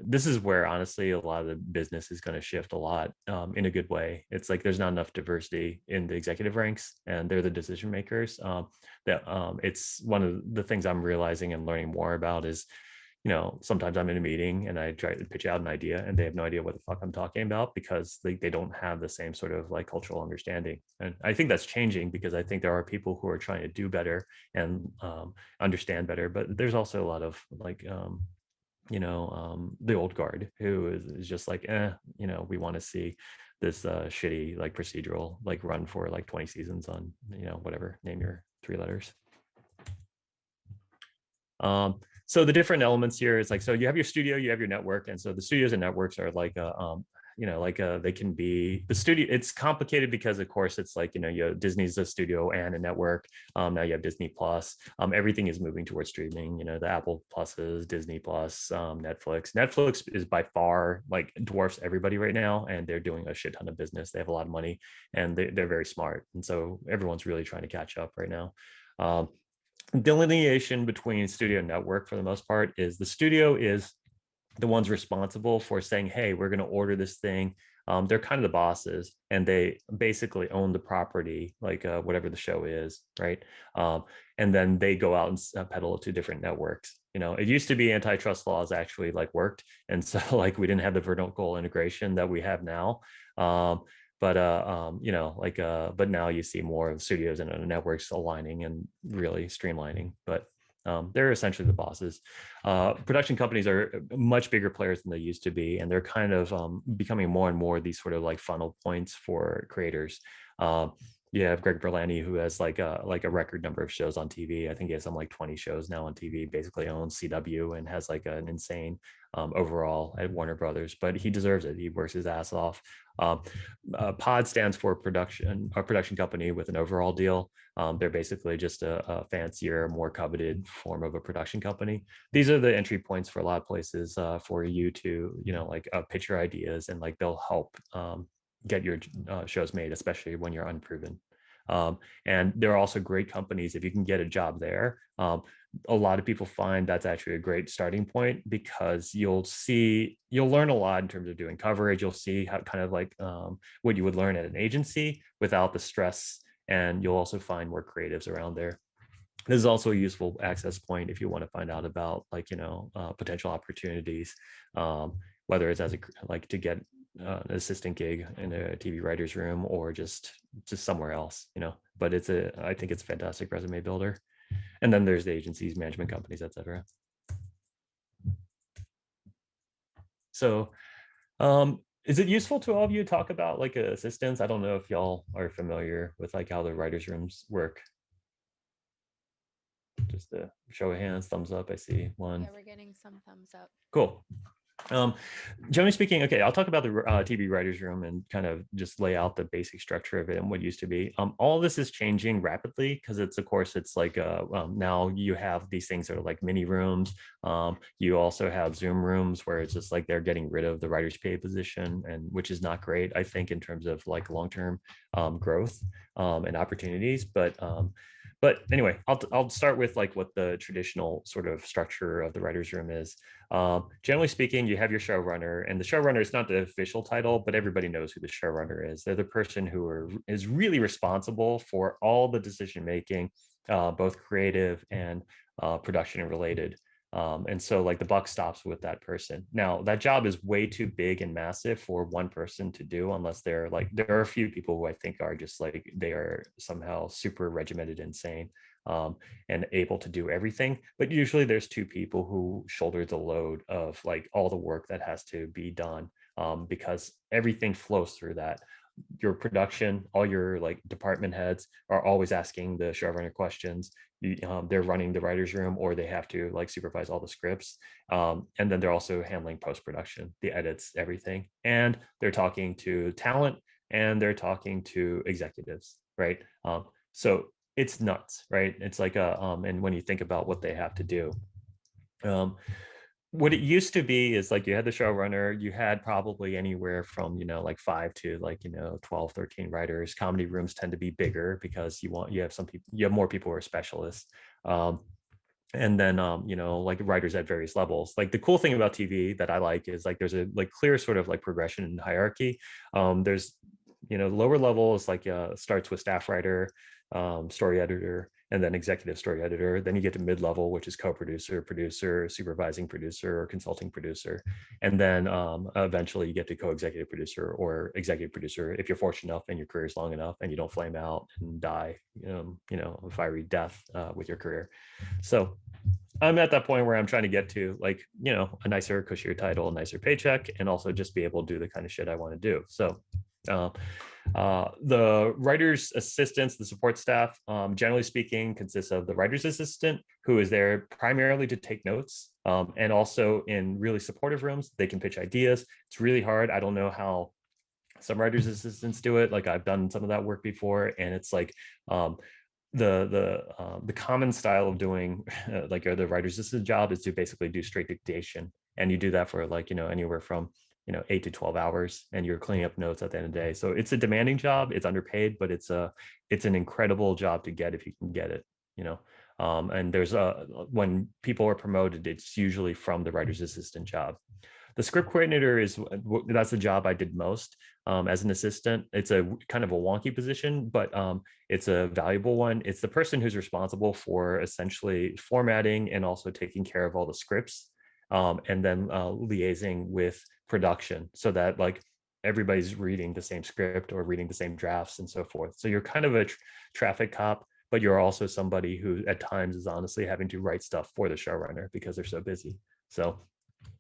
this is where honestly a lot of the business is going to shift a lot in a good way. It's like there's not enough diversity in the executive ranks, and they're the decision makers. It's one of the things I'm realizing and learning more about is, sometimes I'm in a meeting and I try to pitch out an idea, and they have no idea what the fuck I'm talking about, because they don't have the same sort of like cultural understanding. And I think that's changing, because I think there are people who are trying to do better and understand better. But there's also a lot of like, the old guard who is just like, we want to see this shitty like procedural like run for like 20 seasons on, whatever, name your 3 letters. So the different elements here is like, so you have your studio, you have your network. And so the studios and networks are like, they can be the studio. It's complicated because of course it's like, Disney's a studio and a network. Now you have Disney Plus. Everything is moving towards streaming, the Apple Pluses, Disney Plus, Netflix. Netflix is by far like dwarfs everybody right now. And they're doing a shit ton of business. They have a lot of money and they're very smart. And so everyone's really trying to catch up right now. Delineation between studio and network for the most part is the studio is the ones responsible for saying, hey, we're going to order this thing. They're kind of the bosses and they basically own the property, like whatever the show is, right? And then they go out and peddle it to different networks. It used to be antitrust laws actually like worked. And so like we didn't have the vertical integration that we have now. But now you see more of studios and networks aligning and really streamlining. But they're essentially the bosses. Production companies are much bigger players than they used to be, and they're kind of becoming more and more these sort of like funnel points for creators. You have Greg Berlanti, who has like a record number of shows on TV. I think he has some like 20 shows now on TV, basically owns CW and has like an insane overall at Warner Brothers, but he deserves it. He works his ass off. Pod stands for a production company with an overall deal. They're basically just a fancier, more coveted form of a production company. These are the entry points for a lot of places for you to, pitch your ideas, and like they'll help get your shows made, especially when you're unproven. And there are also great companies if you can get a job there. A lot of people find that's actually a great starting point because you'll learn a lot in terms of doing coverage. You'll see how kind of like what you would learn at an agency without the stress, and you'll also find more creatives around there. This is also a useful access point if you want to find out about like potential opportunities, whether it's to get an assistant gig in a TV writer's room or just somewhere else, but I think it's a fantastic resume builder. And then there's the agencies, management companies, etc. So is it useful to all of you to talk about like assistants? I don't know if y'all are familiar with like how the writers' rooms work. Just a show of hands, thumbs up. I see one. Yeah, we're getting some thumbs up. Cool. Generally speaking, okay, I'll talk about the TV writers' room and kind of just lay out the basic structure of it and what it used to be. All this is changing rapidly because it's like now you have these things that are like mini rooms. You also have Zoom rooms where it's just like they're getting rid of the writer's pay position, and which is not great, I think, in terms of like long-term growth and opportunities. But anyway, I'll start with like what the traditional sort of structure of the writer's room is. Generally speaking, you have your showrunner, and the showrunner is not the official title, but everybody knows who the showrunner is. They're the person who is really responsible for all the decision making, both creative and production related. And so like the buck stops with that person. Now that job is way too big and massive for one person to do, unless there are a few people who I think are just like, they are somehow super regimented, insane, and able to do everything. But usually there's two people who shoulder the load of like all the work that has to be done, because everything flows through that. Your production, all your like department heads are always asking the showrunner questions. They're running the writer's room, or they have to like supervise all the scripts. And then they're also handling post-production, the edits, everything. And they're talking to talent, and they're talking to executives, right? So it's nuts, right? It's like and when you think about what they have to do, what it used to be is like you had the showrunner, you had probably anywhere from like 5 to like 12, 13 writers. Comedy rooms tend to be bigger because you have more people who are specialists. And then like writers at various levels. Like the cool thing about TV that I like is like there's a like clear sort of like progression and hierarchy. There's lower level is like starts with staff writer, story editor, and then executive story editor. Then you get to mid-level, which is co-producer, producer, supervising producer, or consulting producer. And then eventually you get to co-executive producer or executive producer if you're fortunate enough and your career is long enough and you don't flame out and die, a fiery death with your career. So I'm at that point where I'm trying to get to like, a nicer, cushier title, a nicer paycheck, and also just be able to do the kind of shit I want to do. So The writer's assistants, the support staff, generally speaking, consists of the writer's assistant, who is there primarily to take notes, and also in really supportive rooms, they can pitch ideas. It's really hard. I don't know how some writer's assistants do it. Like I've done some of that work before, and it's like the common style of doing like the writer's assistant job is to basically do straight dictation, and you do that for like anywhere from 8 to 12 hours, and you're cleaning up notes at the end of the day. So it's a demanding job. It's underpaid, but it's an incredible job to get if you can get it. And there's when people are promoted, it's usually from the writer's assistant job. The script coordinator that's the job I did most as an assistant. It's a kind of a wonky position, but it's a valuable one. It's the person who's responsible for essentially formatting and also taking care of all the scripts, and then liaising with production so that like everybody's reading the same script or reading the same drafts and so forth. So you're kind of a traffic cop, but you're also somebody who at times is honestly having to write stuff for the showrunner because they're so busy. So,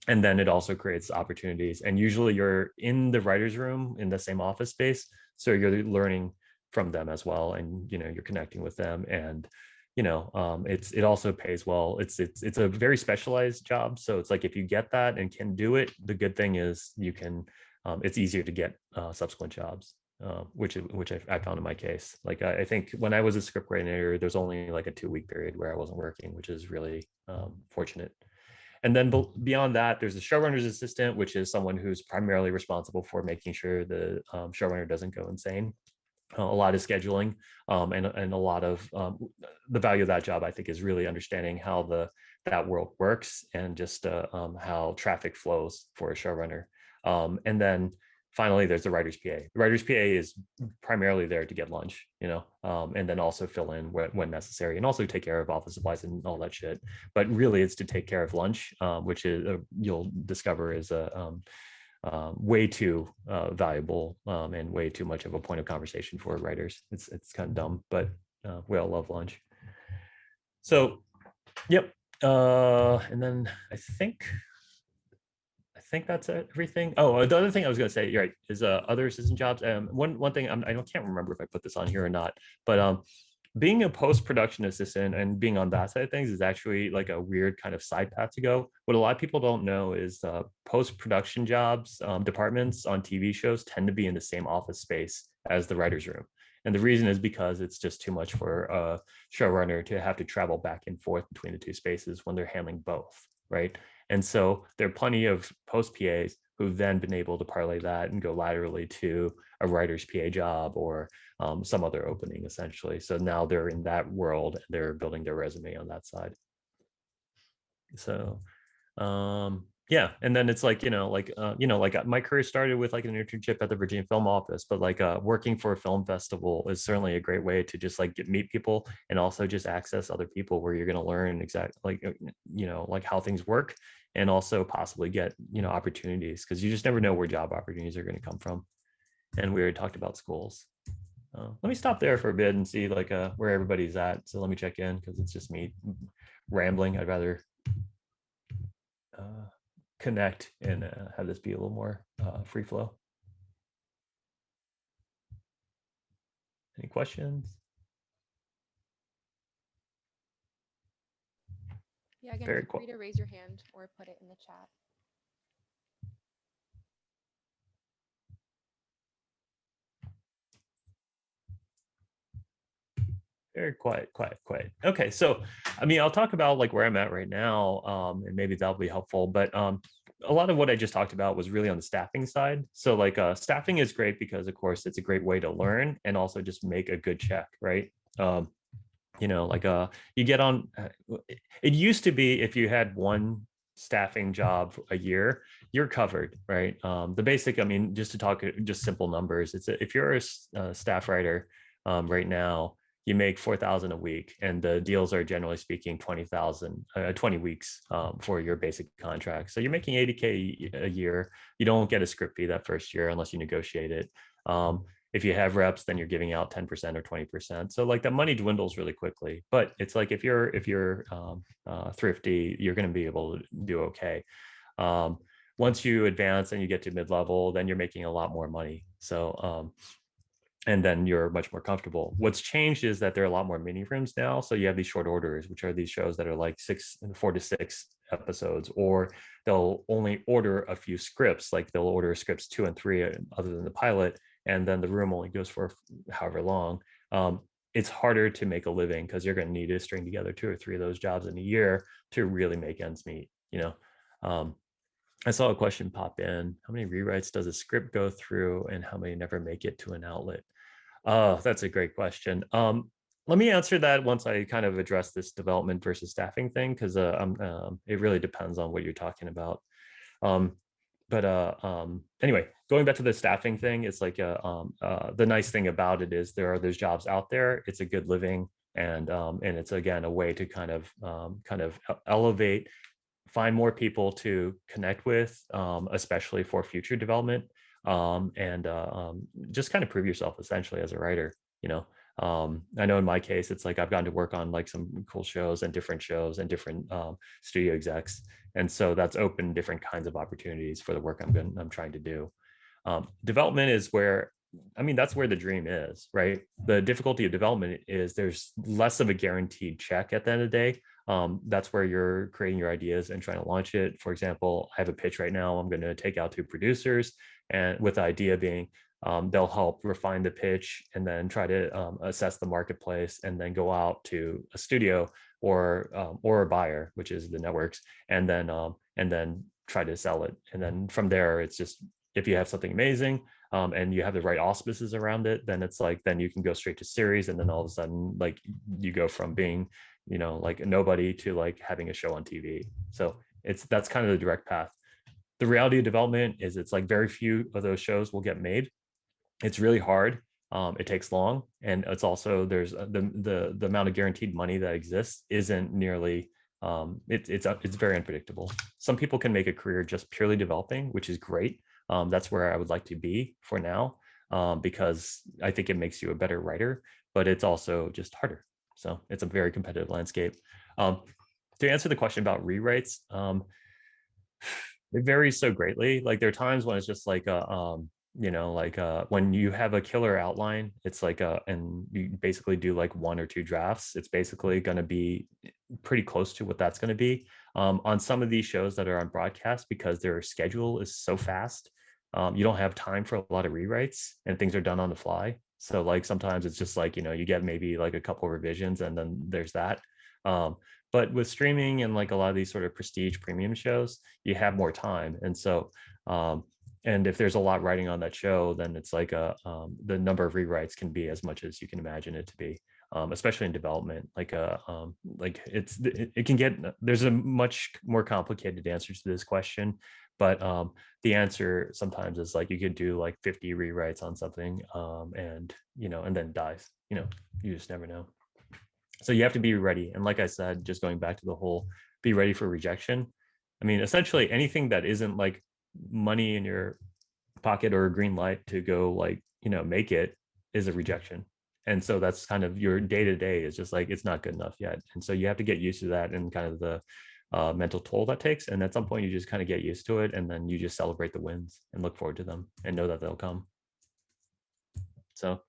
and then it also creates opportunities, and usually you're in the writer's room in the same office space, so you're learning from them as well, and you're connecting with them, and it also pays well. It's a very specialized job, so it's like if you get that and can do it, the good thing is you can it's easier to get subsequent jobs, which I found in my case. Like I think when I was a script coordinator, there's only like a 2-week period where I wasn't working, which is really fortunate. And then beyond that, there's the showrunner's assistant, which is someone who's primarily responsible for making sure the showrunner doesn't go insane. A lot of scheduling, and a lot of the value of that job, I think, is really understanding how that world works, and just how traffic flows for a showrunner. And then finally, there's the writer's PA. The writer's PA is primarily there to get lunch, and then also fill in when necessary, and also take care of office supplies and all that shit. But really, it's to take care of lunch, which is you'll discover is a way too valuable, and way too much of a point of conversation for writers. It's kind of dumb, but we all love lunch. So, yep. And then I think that's everything. Oh, the other thing I was going to say, right, is other assistant jobs. One thing I can't remember if I put this on here or not, but being a post-production assistant and being on that side of things is actually like a weird kind of side path to go. What a lot of people don't know is post-production jobs, departments on TV shows tend to be in the same office space as the writer's room. And the reason is because it's just too much for a showrunner to have to travel back and forth between the two spaces when they're handling both, right? And so there are plenty of post PAs who've then been able to parlay that and go laterally to a writer's PA job or some other opening, essentially. So now they're in that world and they're building their resume on that side. So yeah, and then it's like my career started with like an internship at the Virginia Film Office, but like working for a film festival is certainly a great way to just like meet people and also just access other people where you're going to learn exactly like how things work, and also possibly get opportunities, because you just never know where job opportunities are going to come from. And we already talked about schools. Let me stop there for a bit and see like where everybody's at. So let me check in, because it's just me rambling. I'd rather connect and have this be a little more free flow. Any questions? Yeah, again, Very feel cool. free to raise your hand or put it in the chat. Very quiet. Okay, so I mean, I'll talk about like where I'm at right now, and maybe that'll be helpful. But a lot of what I just talked about was really on the staffing side. So like staffing is great because of course it's a great way to learn and also just make a good check, right? You get on. It used to be if you had one staffing job a year, you're covered, right? The basic, I mean, just to talk just simple numbers, if you're a staff writer right now, you make 4,000 a week, and the deals are generally speaking 20 weeks for your basic contract. So you're making 80K a year. You don't get a script fee that first year unless you negotiate it. If you have reps, then you're giving out 10% or 20%. So like the money dwindles really quickly. But it's like if you're thrifty, you're going to be able to do okay. once you advance and you get to mid-level, then you're making a lot more money. So and then you're much more comfortable. What's changed is that there are a lot more mini rooms now. So you have these short orders, which are these shows that are like 4 to 6 episodes, or they'll only order a few scripts, like they'll order scripts 2 and 3 other than the pilot, and then the room only goes for however long. It's harder to make a living because you're going to need to string together 2 or 3 of those jobs in a year to really make ends meet, you know. I saw a question pop in. How many rewrites does a script go through and how many never make it to an outlet? Oh, that's a great question. Let me answer that once I kind of address this development versus staffing thing, because it really depends on what you're talking about. Anyway, going back to the staffing thing, it's like the nice thing about it is there are those jobs out there. It's a good living, and it's again a way to kind of elevate, find more people to connect with, especially for future development. Just kind of prove yourself essentially as a writer, you know. I know in my case, it's like I've gotten to work on like some cool shows and different studio execs. And so that's opened different kinds of opportunities for the work I'm trying to do. Development is where, I mean, that's where the dream is, right? The difficulty of development is there's less of a guaranteed check at the end of the day. That's where you're creating your ideas and trying to launch it. For example, I have a pitch right now I'm going to take out to producers, and with the idea being they'll help refine the pitch and then try to assess the marketplace and then go out to a studio or a buyer, which is the networks, and then try to sell it. And then from there, it's just, if you have something amazing and you have the right auspices around it, then it's like, then you can go straight to series. And then all of a sudden, like you go from being, you know, like a nobody to like having a show on TV. So that's kind of the direct path. The reality of development is it's like very few of those shows will get made. It's really hard. It takes long, and it's also there's the amount of guaranteed money that exists isn't nearly. It's very unpredictable. Some people can make a career just purely developing, which is great. That's where I would like to be for now, because I think it makes you a better writer, but it's also just harder. So it's a very competitive landscape. To answer the question about rewrites, it varies so greatly. Like there are times when it's just like you know, like when you have a killer outline, it's like and you basically do like 1 or 2 drafts, it's basically going to be pretty close to what that's going to be. On some of these shows that are on broadcast, because their schedule is so fast, you don't have time for a lot of rewrites and things are done on the fly. So like sometimes it's just like, you know, you get maybe like a couple revisions and then there's that. But with streaming and like a lot of these sort of prestige premium shows, you have more time. And so and if there's a lot writing on that show, then it's like the number of rewrites can be as much as you can imagine it to be, especially in development. Like it can get, there's a much more complicated answer to this question, but the answer sometimes is like you could do like 50 rewrites on something, and you know, and then dies. You know, you just never know. So you have to be ready. And like I said, just going back to the whole be ready for rejection. I mean, essentially anything that isn't like money in your pocket or a green light to go like, you know, make it is a rejection. And so that's kind of your day-to-day is just like, it's not good enough yet. And so you have to get used to that and kind of the mental toll that takes. And at some point you just kind of get used to it. And then you just celebrate the wins and look forward to them and know that they'll come. So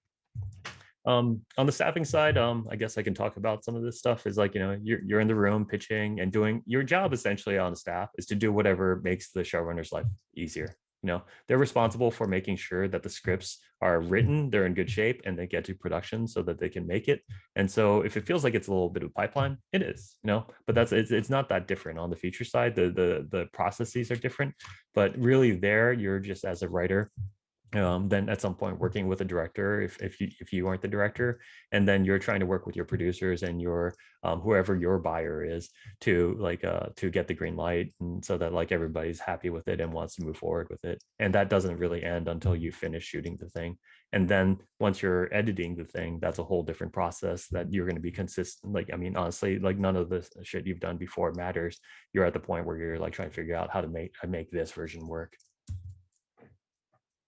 on the staffing side, I guess I can talk about some of this stuff. Is like, you know, you're in the room pitching and doing your job essentially on the staff is to do whatever makes the showrunner's life easier. You know, they're responsible for making sure that the scripts are written, they're in good shape, and they get to production so that they can make it. And so if it feels like it's a little bit of a pipeline, it is, you know, but it's not that different on the feature side. The processes are different, but really there you're just as a writer, then at some point working with a director if you aren't the director, and then you're trying to work with your producers and your whoever your buyer is to like to get the green light, and so that like everybody's happy with it and wants to move forward with it. And that doesn't really end until you finish shooting the thing. And then once you're editing the thing, that's a whole different process that you're going to be consistent. Like, I mean, honestly, like none of the shit you've done before matters. You're at the point where you're like trying to figure out how to make this version work.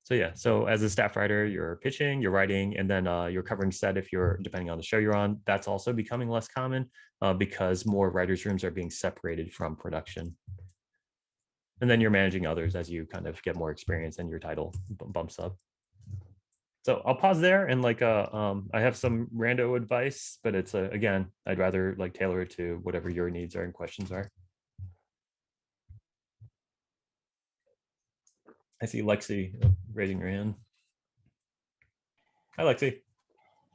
So yeah, so as a staff writer, you're pitching, you're writing, and then you're covering set if you're, depending on the show you're on. That's also becoming less common because more writers' rooms are being separated from production. And then you're managing others as you kind of get more experience and your title bumps up. So I'll pause there and like I have some rando advice, but it's again, I'd rather like tailor it to whatever your needs are and questions are. I see Lexi raising her hand. Hi, Lexi.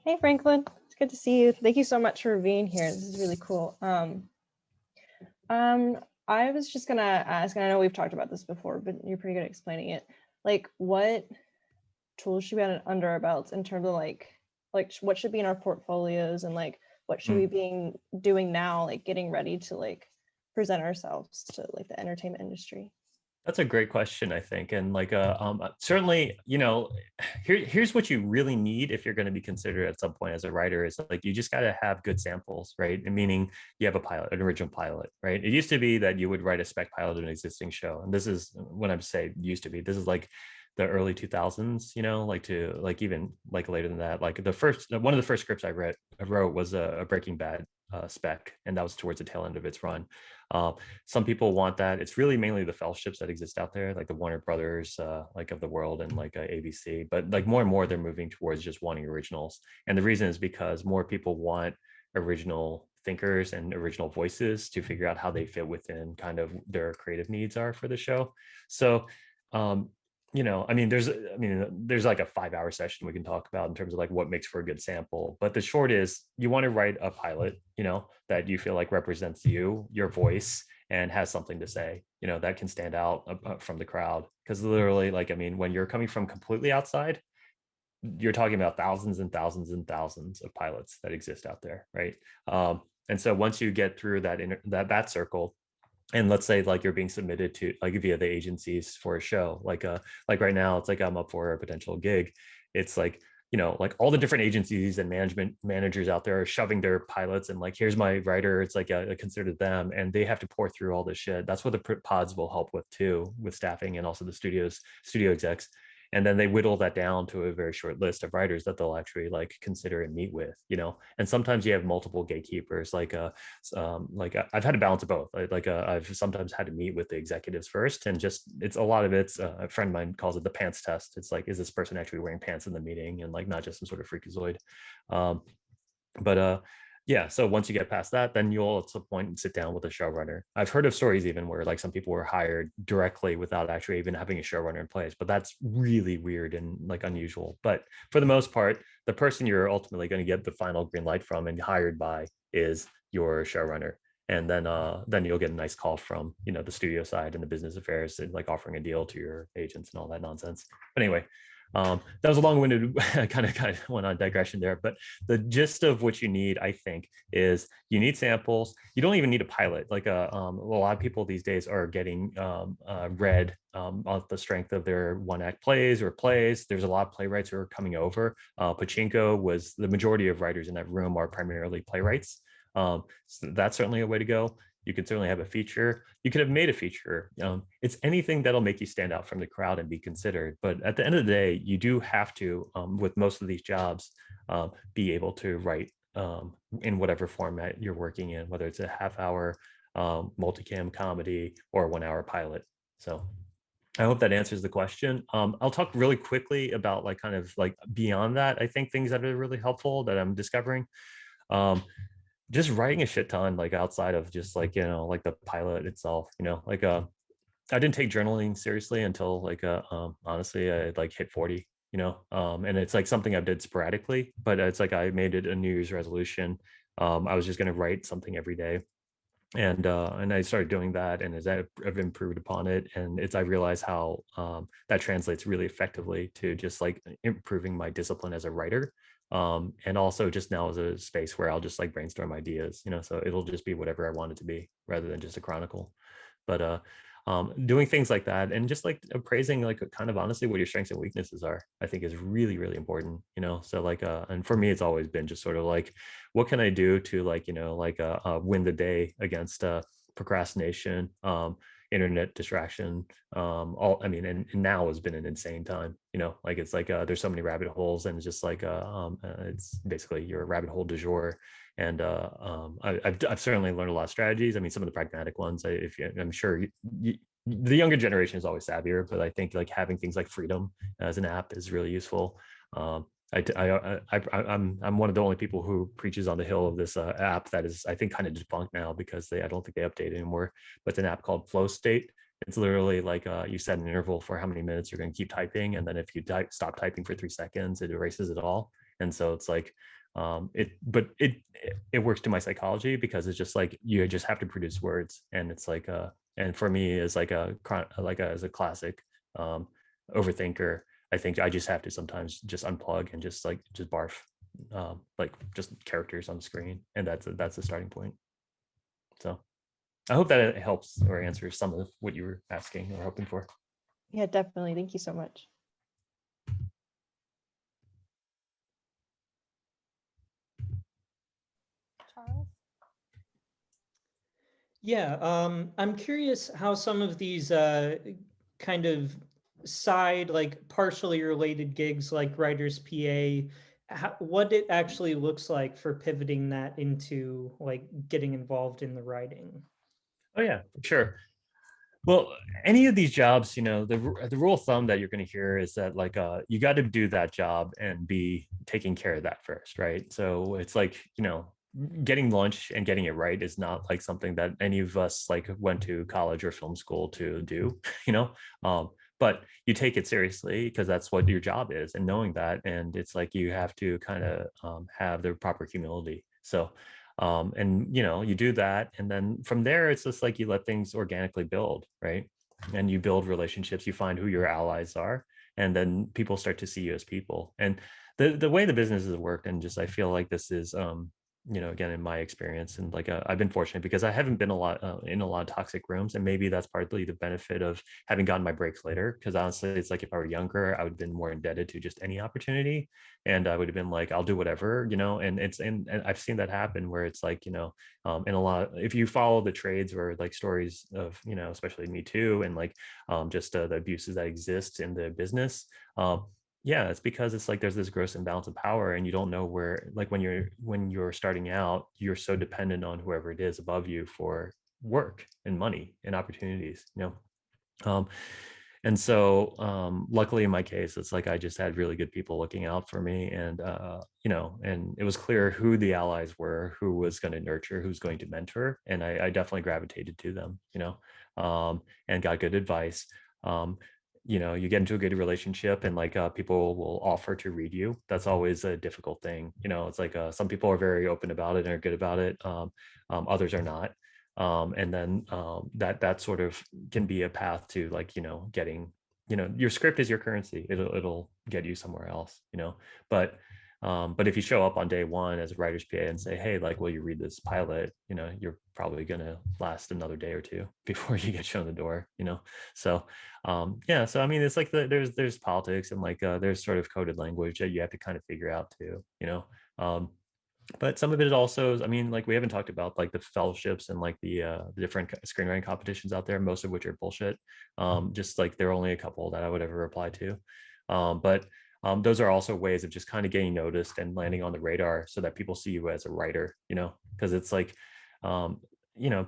Hey, Franklin. It's good to see you. Thank you so much for being here. This is really cool. I was just gonna ask, and I know we've talked about this before, but you're pretty good at explaining it. Like, what tools should we have under our belts in terms of like what should be in our portfolios, and like what should we be doing now, like getting ready to like present ourselves to like the entertainment industry? That's a great question, I think. And like, certainly, you know, here's what you really need if you're going to be considered at some point as a writer is like, you just got to have good samples, right? And meaning you have a pilot, an original pilot, right? It used to be that you would write a spec pilot of an existing show. And this is when I'm saying used to be, this is like the early 2000s, you know, like to like even like later than that, like one of the first scripts I wrote was a Breaking Bad spec, and that was towards the tail end of its run. Some people want that. It's really mainly the fellowships that exist out there, like the Warner Brothers, like of the world, and like ABC. But like more and more, they're moving towards just wanting originals. And the reason is because more people want original thinkers and original voices to figure out how they fit within kind of their creative needs are for the show. So, you know, I mean, there's like a 5-hour session we can talk about in terms of like what makes for a good sample. But the short is you want to write a pilot, you know, that you feel like represents you, your voice, and has something to say, you know, that can stand out from the crowd. Because literally, like, I mean, when you're coming from completely outside, you're talking about thousands and thousands and thousands of pilots that exist out there, right? And so once you get through that circle, and let's say like you're being submitted to like via the agencies for a show, like right now it's like I'm up for a potential gig. It's like, you know, like all the different agencies and managers out there are shoving their pilots and like, here's my writer. It's like a consider them, and they have to pour through all this shit. That's what the pods will help with too, with staffing and also the studio execs. And then they whittle that down to a very short list of writers that they'll actually like consider and meet with, you know. And sometimes you have multiple gatekeepers, like I've had to balance of both. I've sometimes had to meet with the executives first, and just it's a lot of it's a friend of mine calls it the pants test. It's like, is this person actually wearing pants in the meeting, and like not just some sort of freakazoid. Yeah, so once you get past that, then you'll at some point sit down with a showrunner. I've heard of stories even where like some people were hired directly without actually even having a showrunner in place, but that's really weird and like unusual. But for the most part, the person you're ultimately going to get the final green light from and hired by is your showrunner. And then you'll get a nice call from, you know, the studio side and the business affairs and like offering a deal to your agents and all that nonsense. But anyway, that was a long-winded kind of went on digression there, but the gist of what you need, I think, is you need samples. You don't even need a pilot. Like a lot of people these days are getting read off the strength of their one-act plays or plays. There's a lot of playwrights who are coming over. Pachinko was the majority of writers in that room are primarily playwrights. So that's certainly a way to go. You could certainly have a feature. You could have made a feature. It's anything that'll make you stand out from the crowd and be considered. But at the end of the day, you do have to, with most of these jobs, be able to write in whatever format you're working in, whether it's a half-hour multicam comedy or a 1-hour pilot. So I hope that answers the question. I'll talk really quickly about like kind of like beyond that. I think things that are really helpful that I'm discovering. Just writing a shit ton, like outside of just like, you know, like the pilot itself, you know, like I didn't take journaling seriously until like honestly I like hit 40, you know, and it's like something I did sporadically, but it's like I made it a New Year's resolution. I was just going to write something every day, and I started doing that, and as I've improved upon it, and I realized how that translates really effectively to just like improving my discipline as a writer. And also just now as a space where I'll just like brainstorm ideas, you know, so it'll just be whatever I want it to be rather than just a chronicle. But doing things like that and just like appraising like kind of honestly what your strengths and weaknesses are, I think is really, really important, you know. So like and for me it's always been just sort of like, what can I do to like, you know, like win the day against procrastination, internet distraction, I mean, and now has been an insane time, you know, like it's like there's so many rabbit holes, and it's just like it's basically your rabbit hole du jour. And I've certainly learned a lot of strategies. I mean, some of the pragmatic ones, I'm sure the younger generation is always savvier, but I think like having things like Freedom as an app is really useful. I'm one of the only people who preaches on the hill of this app that is, I think, kind of defunct now because I don't think they update anymore. But it's an app called Flow State. It's literally like you set an interval for how many minutes you're going to keep typing, and then if you stop typing for 3 seconds, it erases it all. And so it's like it works to my psychology because it's just like you just have to produce words, and it's like and for me as as a classic overthinker, I think I just have to sometimes just unplug and just barf like just characters on the screen, and that's the starting point. So I hope that it helps or answers some of what you were asking or hoping for. Yeah, definitely. Thank you so much. Charles? Yeah, I'm curious how some of these kind of side, like partially related gigs like writer's PA, what it actually looks like for pivoting that into like getting involved in the writing. Oh yeah, sure. Well, any of these jobs, the rule of thumb that you're going to hear is that like you got to do that job and be taking care of that first, right? So it's like, getting lunch and getting it right is not like something that any of us like went to college or film school to do, but you take it seriously because that's what your job is, and knowing that, and it's like you have to kind of have the proper humility. So and you do that, and then from there it's just like you let things organically build, right? And you build relationships, you find who your allies are, and then people start to see you as people. And the way the business has worked, and just I feel like this is again in my experience, and like I've been fortunate because I haven't been in a lot of toxic rooms, and maybe that's partly the benefit of having gotten my breaks later, because honestly it's like if I were younger I would have been more indebted to just any opportunity, and I would have been like, I'll do whatever, and I've seen that happen where it's like, in a lot, if you follow the trades or like stories of, especially Me Too, and like just the abuses that exist in the business, yeah, it's because it's like there's this gross imbalance of power, and you don't know where, like when you're starting out, you're so dependent on whoever it is above you for work and money and opportunities, um, and so luckily in my case, it's like I just had really good people looking out for me, and and it was clear who the allies were, who was going to nurture, who's going to mentor, and I definitely gravitated to them, and got good advice. You get into a good relationship, and like people will offer to read you. That's always a difficult thing. It's like some people are very open about it and are good about it. Others are not. And then that sort of can be a path to like, getting, your script is your currency. It'll get you somewhere else, but if you show up on day one as a writer's PA and say, hey, like, will you read this pilot? You're probably going to last another day or two before you get shown the door, So, yeah. So, I mean, it's like there's politics, and like there's sort of coded language that you have to kind of figure out too, but some of it is also, I mean, like we haven't talked about like the fellowships and like the different screenwriting competitions out there, most of which are bullshit. Just like there are only a couple that I would ever apply to. But those are also ways of just kind of getting noticed and landing on the radar so that people see you as a writer, because it's like,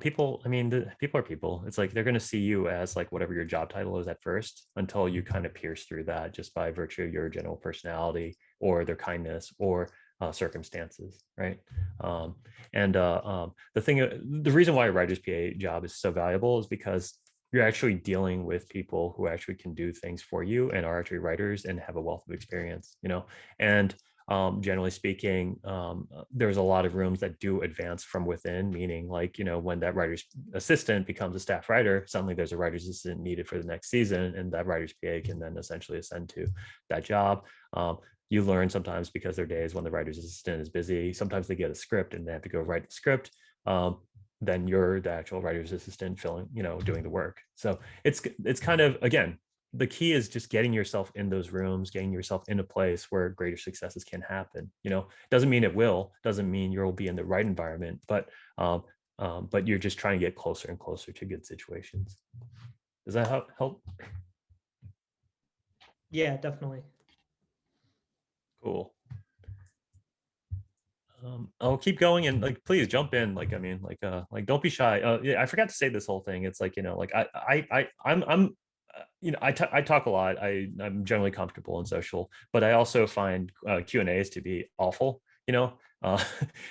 people, I mean, people are people. It's like they're going to see you as like whatever your job title is at first, until you kind of pierce through that just by virtue of your general personality or their kindness or circumstances, right? The reason why a writer's PA job is so valuable is because you're actually dealing with people who actually can do things for you and are actually writers and have a wealth of experience, and generally speaking, there's a lot of rooms that do advance from within, meaning like, when that writer's assistant becomes a staff writer, suddenly there's a writer's assistant needed for the next season, and that writer's PA can then essentially ascend to that job. You learn sometimes because there are days when the writer's assistant is busy. Sometimes they get a script and they have to go write the script. Then you're the actual writer's assistant doing the work. So it's kind of, again, the key is just getting yourself in those rooms, getting yourself in a place where greater successes can happen. Doesn't mean it will, doesn't mean you'll be in the right environment, but you're just trying to get closer and closer to good situations. Does that help? Yeah, definitely. Cool. I'll keep going, and like please jump in. Like I mean, like don't be shy. Yeah, I forgot to say this whole thing. It's like, you know, like I'm you know, I talk a lot. I'm generally comfortable and social, but I also find Q&As to be awful. You know, uh,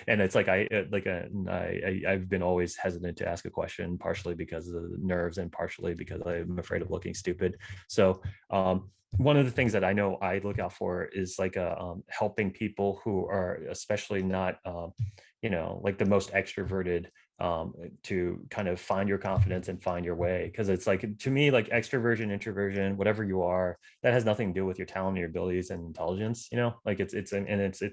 and it's like I've been always hesitant to ask a question, partially because of the nerves and partially because I'm afraid of looking stupid. So one of the things that I know I look out for is like helping people who are especially not, you know, like the most extroverted, to kind of find your confidence and find your way. Because it's like, to me, like extroversion, introversion, whatever you are, that has nothing to do with your talent, your abilities, and intelligence. You know, like it's and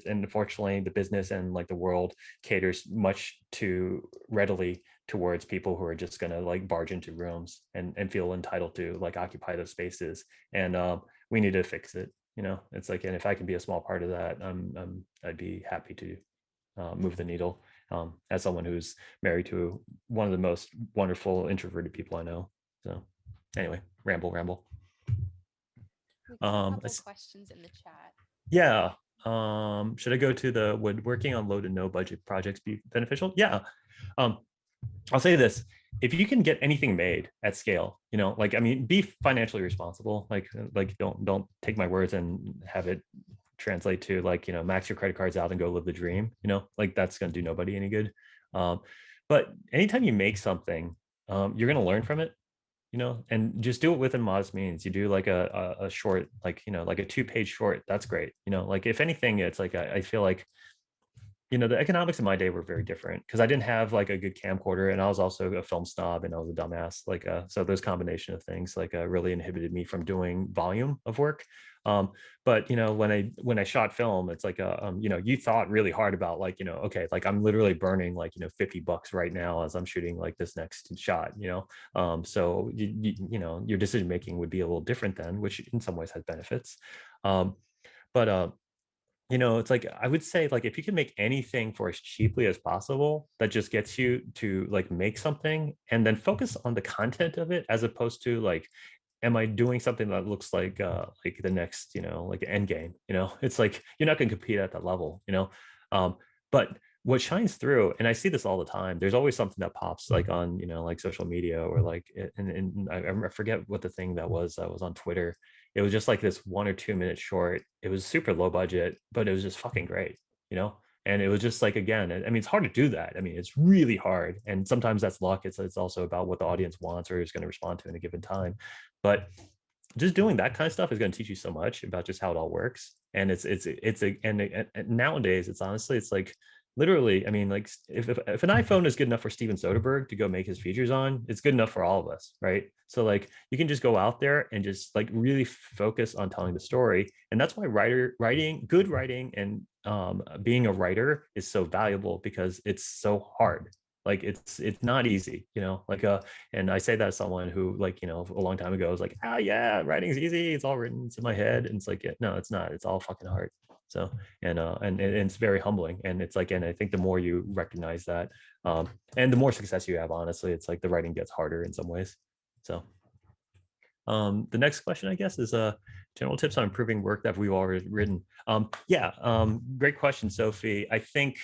unfortunately, the business and like the world caters much too readily towards people who are just gonna like barge into rooms and feel entitled to like occupy those spaces. And we need to fix it. You know, it's like, and if I can be a small part of that, I'd be happy to move the needle. As someone who's married to one of the most wonderful introverted people I know. So anyway, ramble. We got a couple Let's- questions in the chat. yeah. Should I go to the, would working on low to no budget projects be beneficial? Yeah. I'll say this: if you can get anything made at scale, you know, like I mean, be financially responsible. Like don't take my words and have it translate to like, you know, max your credit cards out and go live the dream. You know, like that's gonna do nobody any good. But anytime you make something, you're gonna learn from it. You know, and just do it within modest means. You do like a short, like, you know, like a 2-page short. That's great. You know, like if anything, it's like I feel like, you know, the economics of my day were very different because I didn't have like a good camcorder, and I was also a film snob and I was a dumbass. Like, so those combination of things like really inhibited me from doing volume of work. But you know, when I shot film, it's like you know, you thought really hard about like, you know, okay, like I'm literally burning like, you know, $50 right now as I'm shooting like this next shot. You know, so you know, your decision making would be a little different then, which in some ways has benefits. But you know, it's like I would say like if you can make anything for as cheaply as possible, that just gets you to like make something and then focus on the content of it as opposed to like, am I doing something that looks like the next, you know, like end game, you know? It's like you're not gonna compete at that level, you know. But what shines through, and I see this all the time, there's always something that pops like on, you know, like social media or like, and I forget what the thing that was on Twitter. It was just like this 1 or 2 minute short. It was super low budget, but it was just fucking great, you know. And it was just like, again, I mean, it's hard to do that. I mean, it's really hard, and sometimes that's luck. It's also about what the audience wants or is going to respond to in a given time. But just doing that kind of stuff is going to teach you so much about just how it all works. And and nowadays it's honestly, it's like literally, I mean, like if an iPhone is good enough for Steven Soderbergh to go make his features on, it's good enough for all of us, right? So like you can just go out there and just like really focus on telling the story. And that's why good writing and being a writer is so valuable, because it's so hard. Like it's not easy, you know, like and I say that as someone who, like, you know, a long time ago was like, oh yeah, writing's easy, it's all written, it's in my head. And it's like, yeah, no, it's not, it's all fucking hard. So and it's very humbling. And it's like, and I think the more you recognize that, and the more success you have, honestly, it's like the writing gets harder in some ways. So the next question, I guess, is general tips on improving work that we've already written. Great question, Sophie. I think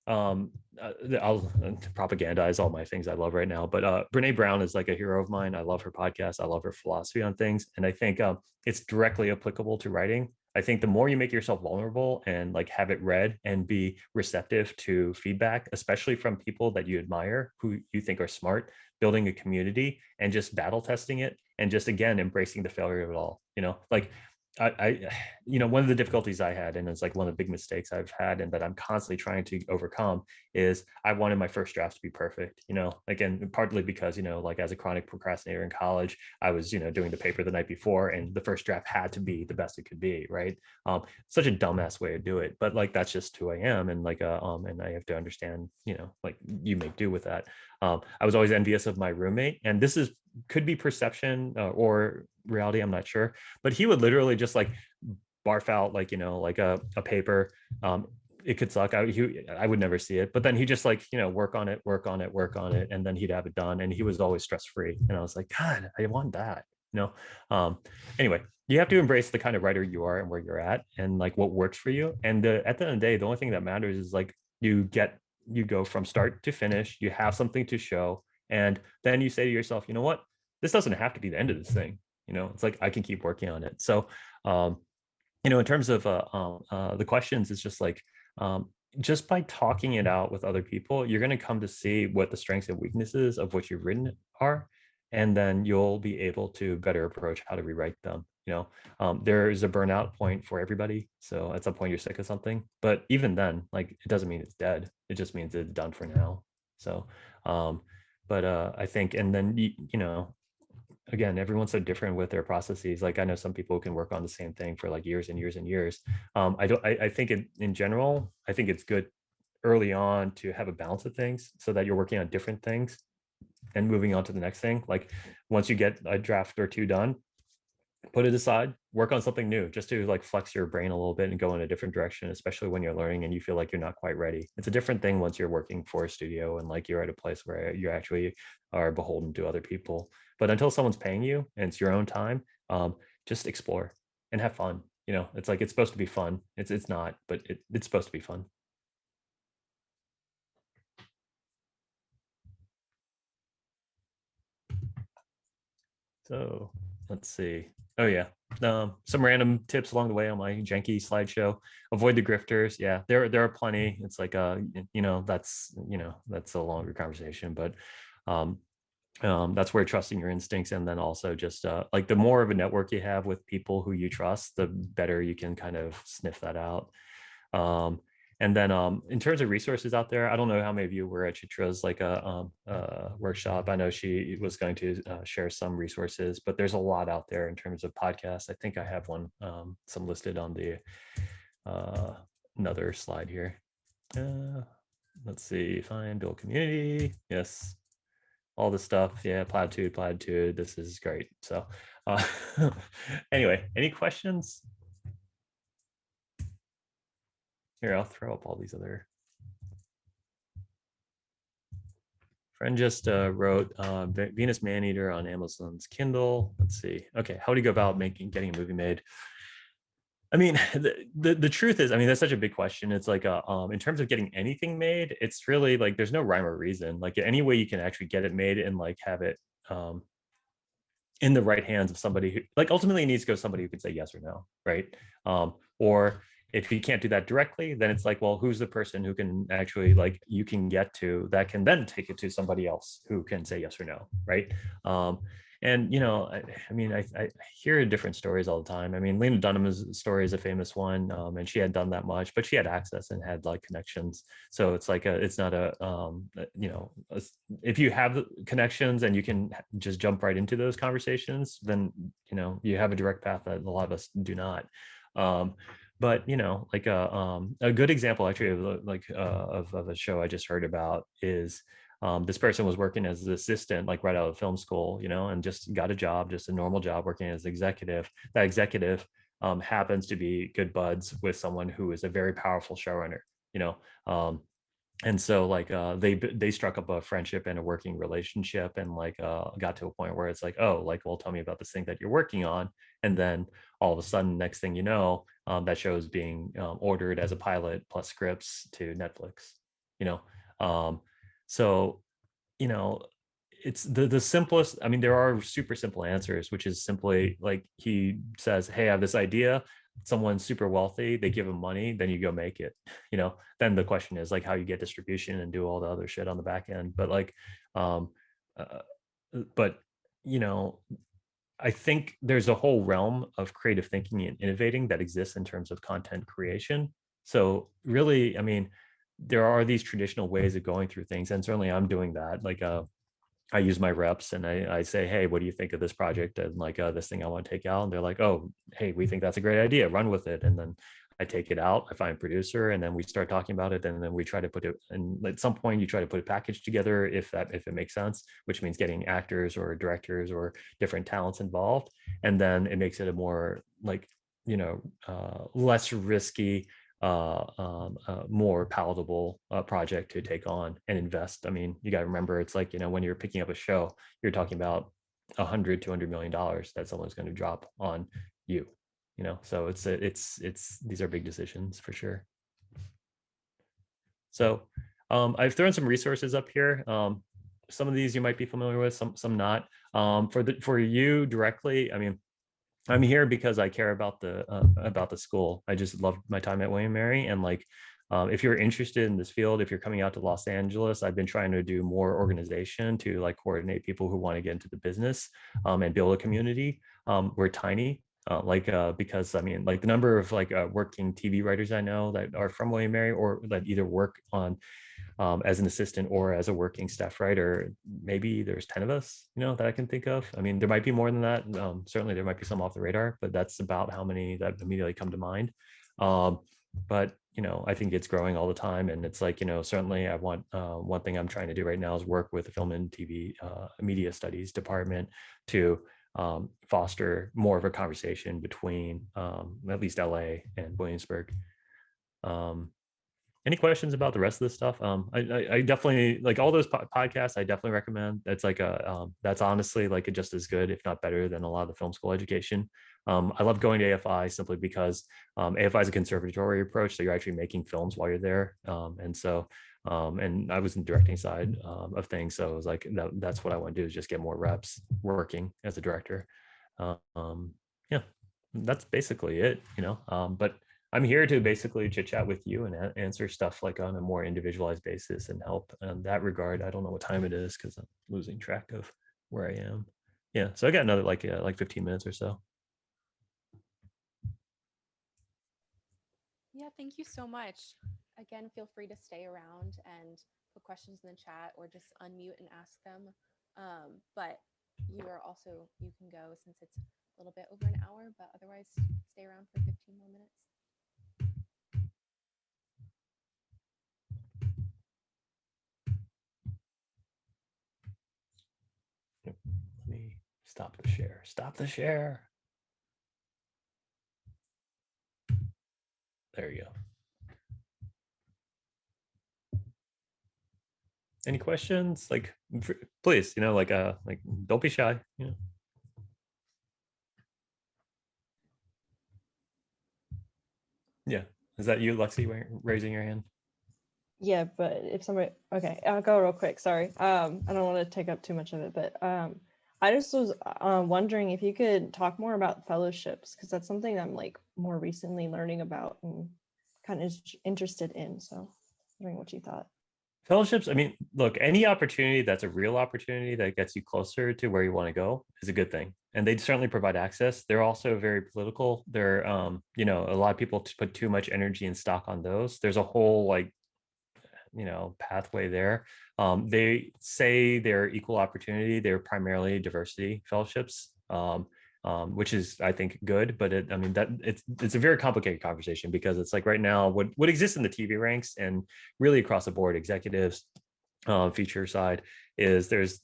I'll propagandize all my things I love right now, but Brene Brown is like a hero of mine. I love her podcast. I love her philosophy on things. And I think it's directly applicable to writing. I think the more you make yourself vulnerable and like have it read and be receptive to feedback, especially from people that you admire, who you think are smart, building a community and just battle testing it, and just, again, embracing the failure of it all, you know, like you know, one of the difficulties I had, and it's like one of the big mistakes I've had and that I'm constantly trying to overcome, is I wanted my first drafts to be perfect, you know, again, partly because, you know, like as a chronic procrastinator in college, I was, you know, doing the paper the night before and the first draft had to be the best it could be, right? Such a dumbass way to do it, but like that's just who I am. And like and I have to understand, you know, like you make do with that. I was always envious of my roommate, and this is could be perception or reality, I'm not sure, but he would literally just like barf out like, you know, like a paper. It could suck. I would never see it, but then he just like, you know, work on it, and then he'd have it done, and he was always stress-free. And I was like, God, I want that, you know. Anyway, you have to embrace the kind of writer you are and where you're at and like what works for you. And at the end of the day, the only thing that matters is like you go from start to finish, you have something to show, and then you say to yourself, you know what, this doesn't have to be the end of this thing. It's like I can keep working on it. So in terms of the questions, it's just like just by talking it out with other people, you're going to come to see what the strengths and weaknesses of what you've written are, and then you'll be able to better approach how to rewrite them. There is a burnout point for everybody, so at some point you're sick of something, but even then, like, it doesn't mean it's dead, it just means it's done for now. So but I think, and then again, everyone's so different with their processes. Like, I know some people can work on the same thing for like years and years and years. I think in general, I think it's good early on to have a balance of things so that you're working on different things and moving on to the next thing. Like, once you get a draft or two done, put it aside, work on something new, just to like flex your brain a little bit and go in a different direction, especially when you're learning and you feel like you're not quite ready. It's a different thing once you're working for a studio and like you're at a place where you actually are beholden to other people. But until someone's paying you and it's your own time, just explore and have fun. It's like, it's supposed to be fun. It's not, but it's supposed to be fun. So let's see. Oh yeah. Some random tips along the way on my janky slideshow. Avoid the grifters. Yeah, there are plenty. It's like that's a longer conversation, but that's where trusting your instincts, and then also just like the more of a network you have with people who you trust, the better you can kind of sniff that out. And then in terms of resources out there, I don't know how many of you were at Chitra's like a workshop. I know she was going to share some resources, but there's a lot out there in terms of podcasts. I think I have some listed on the another slide here. Let's see, find, build community. Yes, all this stuff. Yeah, Platitude. This is great. So anyway, any questions? Here, I'll throw up all these other. Friend just wrote Venus Maneater on Amazon's Kindle. Let's see. Okay, how do you go about getting a movie made? I mean, the truth is, I mean, that's such a big question. It's like in terms of getting anything made, it's really like there's no rhyme or reason. Like, any way you can actually get it made and like have it in the right hands of somebody who, like, ultimately it needs to go to somebody who can say yes or no, right? Or if you can't do that directly, then it's like, well, who's the person who can actually, like, you can get to that can then take it to somebody else who can say yes or no, right? And I mean, I hear different stories all the time. I mean, Lena Dunham's story is a famous one, and she hadn't done that much, but she had access and had like connections. So it's like it's not if you have connections and you can just jump right into those conversations, then you have a direct path that a lot of us do not. But like a good example actually of a show I just heard about is this person was working as an assistant, like right out of film school, and just got a job, just a normal job, working as an executive. That executive happens to be good buds with someone who is a very powerful showrunner, and so like they struck up a friendship and a working relationship, and like got to a point where it's like, oh, like, well, tell me about this thing that you're working on. And then all of a sudden, next thing you know, that show is being ordered as a pilot plus scripts to Netflix. So it's the simplest. I mean, there are super simple answers, which is simply like, he says, hey, I have this idea. Someone's super wealthy, they give him money, then you go make it. Then the question is like how you get distribution and do all the other shit on the back end. But like but I think there's a whole realm of creative thinking and innovating that exists in terms of content creation. So really, I mean, there are these traditional ways of going through things, and certainly I'm doing that. Like I use my reps and I say, hey, what do you think of this project and like this thing I want to take out? And they're like, oh, hey, we think that's a great idea, run with it. And then I take it out, I find a producer, and then we start talking about it, and then we try to put it, and at some point you try to put a package together if it makes sense, which means getting actors or directors or different talents involved, and then it makes it a more like less risky, more palatable project to take on and invest. I mean, you got to remember, it's like when you're picking up a show, you're talking about $100-200 million that someone's going to drop on you. So it's these are big decisions for sure. So I've thrown some resources up here. Some of these you might be familiar with, some not. For you directly, I mean, I'm here because I care about the school. I just loved my time at William Mary, and like, if you're interested in this field, if you're coming out to Los Angeles, I've been trying to do more organization to like coordinate people who want to get into the business and build a community. We're tiny, because I mean, like the number of like working TV writers I know that are from William Mary or that either work on as an assistant or as a working staff writer, maybe there's 10 of us, that I can think of. I mean, there might be more than that. Certainly there might be some off the radar, but that's about how many that immediately come to mind. But, I think it's growing all the time. And it's like, certainly I want, one thing I'm trying to do right now is work with the film and TV media studies department to foster more of a conversation between at least LA and Williamsburg. Any questions about the rest of this stuff? I definitely like all those podcasts. I definitely recommend. That's like that's honestly like just as good, if not better, than a lot of the film school education. I love going to AFI simply because AFI is a conservatory approach, so you're actually making films while you're there, and so and I was in the directing side of things, so it was like that's what I want to do is just get more reps working as a director. Yeah, that's basically it. But I'm here to basically chit chat with you and answer stuff like on a more individualized basis and help in that regard. I don't know what time it is because I'm losing track of where I am. Yeah, so I got another like 15 minutes or so. Yeah, thank you so much. Again, feel free to stay around and put questions in the chat or just unmute and ask them. But you can go since it's a little bit over an hour, but otherwise stay around for 15 more minutes. Let me stop the share. Stop the share. There you go. Any questions? Like, please, like don't be shy. Yeah. Is that you, Lexi, raising your hand? Yeah, but if somebody, okay, I'll go real quick. Sorry. I don't want to take up too much of it, but I just was wondering if you could talk more about fellowships, because that's something I'm like more recently learning about and kind of interested in. So wondering what you thought. Fellowships, I mean, look, any opportunity that's a real opportunity that gets you closer to where you want to go is a good thing. And they certainly provide access. They're also very political. They're, a lot of people put too much energy and stock on those. There's a whole like, pathway there. They say they're equal opportunity. They're primarily diversity fellowships. Which is, I think, good, but it's a very complicated conversation because it's like right now what exists in the TV ranks and really across the board executives, feature side is there's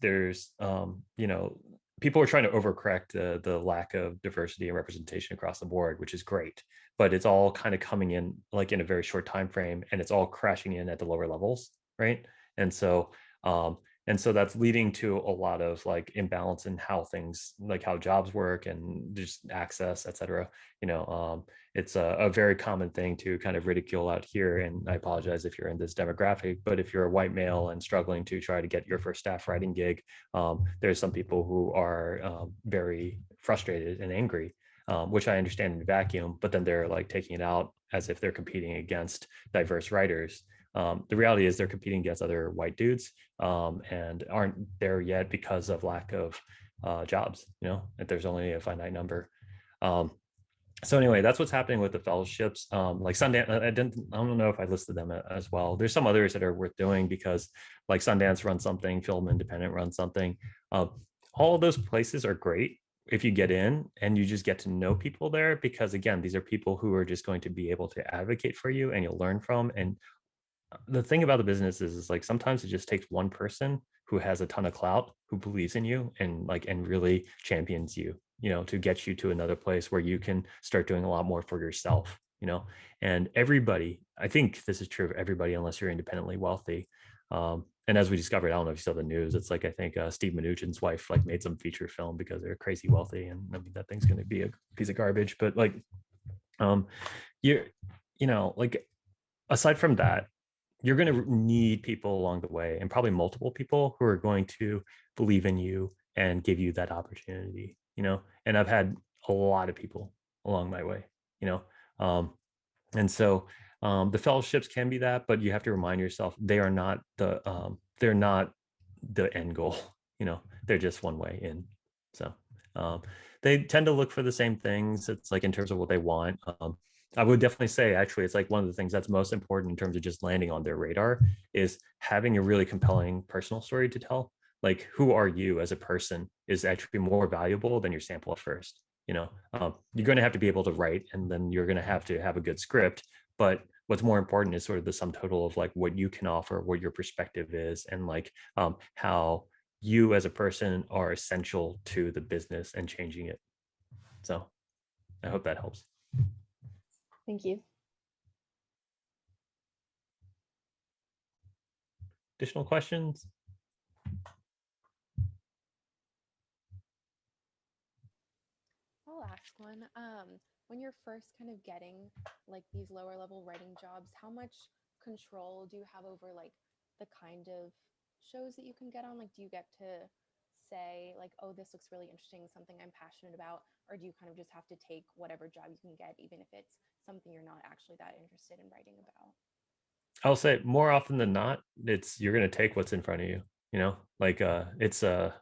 people are trying to overcorrect the lack of diversity and representation across the board, which is great, but it's all kind of coming in like in a very short time frame and it's all crashing in at the lower levels, right? And so that's leading to a lot of like imbalance in how things like how jobs work and just access, et cetera. It's a very common thing to kind of ridicule out here. And I apologize if you're in this demographic, but if you're a white male and struggling to try to get your first staff writing gig, there's some people who are very frustrated and angry, which I understand in a vacuum, but then they're like taking it out as if they're competing against diverse writers. The reality is they're competing against other white dudes and aren't there yet because of lack of jobs, that there's only a finite number. So anyway, that's what's happening with the fellowships. Like Sundance, I don't know if I listed them as well. There's some others that are worth doing because like Sundance runs something, Film Independent runs something. All of those places are great if you get in and you just get to know people there, because again, these are people who are just going to be able to advocate for you and you'll learn from. And the thing about the business is like sometimes it just takes one person who has a ton of clout, who believes in you and really champions you, to get you to another place where you can start doing a lot more for yourself, and everybody, I think this is true of everybody unless you're independently wealthy. And as we discovered, I don't know if you saw the news, it's like I think Steve Mnuchin's wife like made some feature film because they're crazy wealthy, and I mean that thing's going to be a piece of garbage. But like, like aside from that, you're going to need people along the way, and probably multiple people who are going to believe in you and give you that opportunity, and I've had a lot of people along my way, you know and so the fellowships can be that, but you have to remind yourself they're not the end goal. They're just one way in. So they tend to look for the same things. It's like in terms of what they want. I would definitely say, actually, it's like one of the things that's most important in terms of just landing on their radar is having a really compelling personal story to tell. Like, who are you as a person is actually more valuable than your sample at first. You're going to have to be able to write, and then you're going to have a good script. But what's more important is sort of the sum total of like what you can offer, what your perspective is, and like how you as a person are essential to the business and changing it. So I hope that helps. Thank you. Additional questions? I'll ask one. When you're first kind of getting like these lower level writing jobs, how much control do you have over like the kind of shows that you can get on? Like, do you get to say like, oh, this looks really interesting, something I'm passionate about, or do you kind of just have to take whatever job you can get, even if it's something you're not actually that interested in writing about? I'll say more often than not, you're going to take what's in front of you, like it's and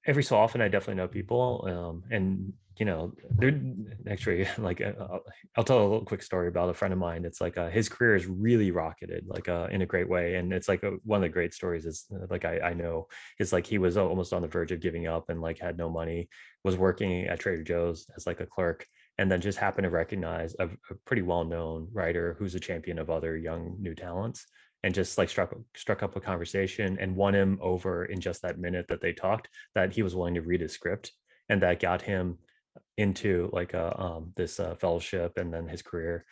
every so often I definitely know people, and they're actually like I'll tell a little quick story about a friend of mine. It's like his career is really rocketed, like in a great way, and it's like one of the great stories is like I know is like he was almost on the verge of giving up and like had no money, was working at Trader Joe's as like a clerk, and then just happened to recognize a pretty well-known writer who's a champion of other young new talents, and just like struck up a conversation and won him over in just that minute that they talked, that he was willing to read his script, and that got him into like this fellowship, and then his career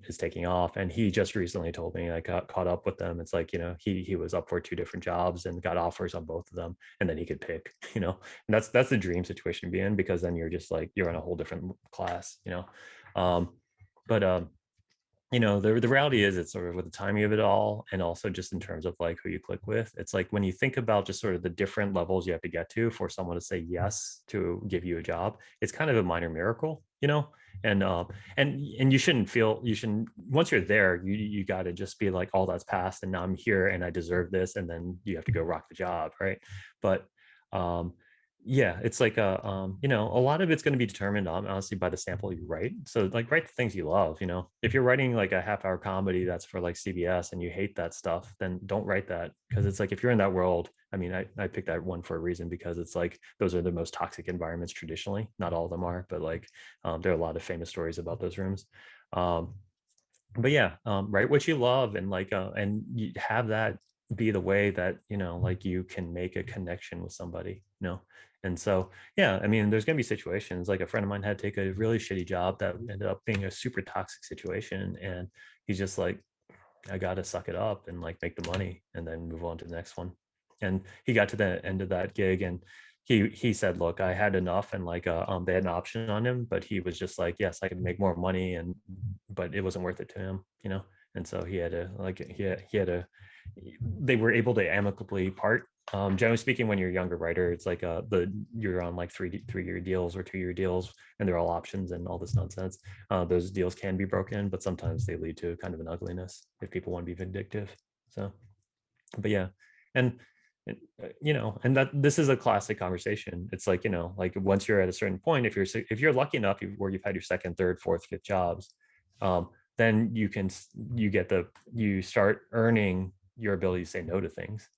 is taking off. And he just recently told me, I got caught up with them. It's like, he was up for 2 different jobs and got offers on both of them, and then he could pick, and that's the dream situation to be in, because then you're just like, you're in a whole different class, but the reality is, it's sort of with the timing of it all, and also just in terms of like who you click with. It's like when you think about just sort of the different levels you have to get to for someone to say yes to give you a job, it's kind of a minor miracle, and you shouldn't, once you're there, you got to just be like, all that's past, and now I'm here and I deserve this, and then you have to go rock the job, right? But yeah, it's like a lot of it's going to be determined honestly by the sample you write. So like, write the things you love. If you're writing like a half-hour comedy that's for like CBS and you hate that stuff, then don't write that, because it's like, if you're in that world, I mean, I picked that one for a reason, because it's like those are the most toxic environments traditionally. Not all of them are, but like there are a lot of famous stories about those rooms. But yeah, write what you love, and like and you have that be the way that like you can make a connection with somebody. And so, yeah, I mean, there's going to be situations like a friend of mine had to take a really shitty job that ended up being a super toxic situation, and he's just like, I got to suck it up and like make the money and then move on to the next one. And he got to the end of that gig, and he said, look, I had enough, and like they had an option on him, but he was just like, yes, I could make more money, but it wasn't worth it to him, and so he had to like he had to they were able to amicably part. Generally speaking, when you're a younger writer, it's like you're on like 3-year deals or 2-year deals, and they're all options and all this nonsense. Those deals can be broken, but sometimes they lead to kind of an ugliness if people want to be vindictive. So, but yeah, and and that this is a classic conversation. It's like, like once you're at a certain point, if you're lucky enough where you've had your second, third, fourth, fifth jobs, then you start earning your ability to say no to things,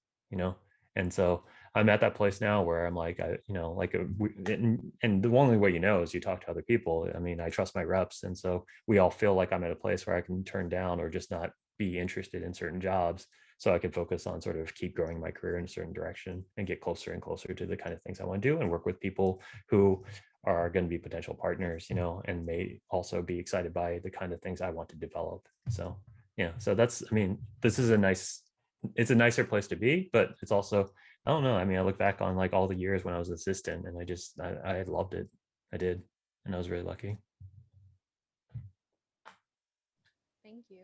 and so I'm at that place now where I'm like, and the only way is you talk to other people. I mean, I trust my reps, and so we all feel like I'm at a place where I can turn down or just not be interested in certain jobs, so I can focus on sort of keep growing my career in a certain direction and get closer and closer to the kind of things I want to do, and work with people who are going to be potential partners, and may also be excited by the kind of things I want to develop. So yeah, so I mean, this is it's a nicer place to be, but it's also, I don't know. I mean, I look back on like all the years when I was assistant, and I loved it. I did. And I was really lucky. Thank you.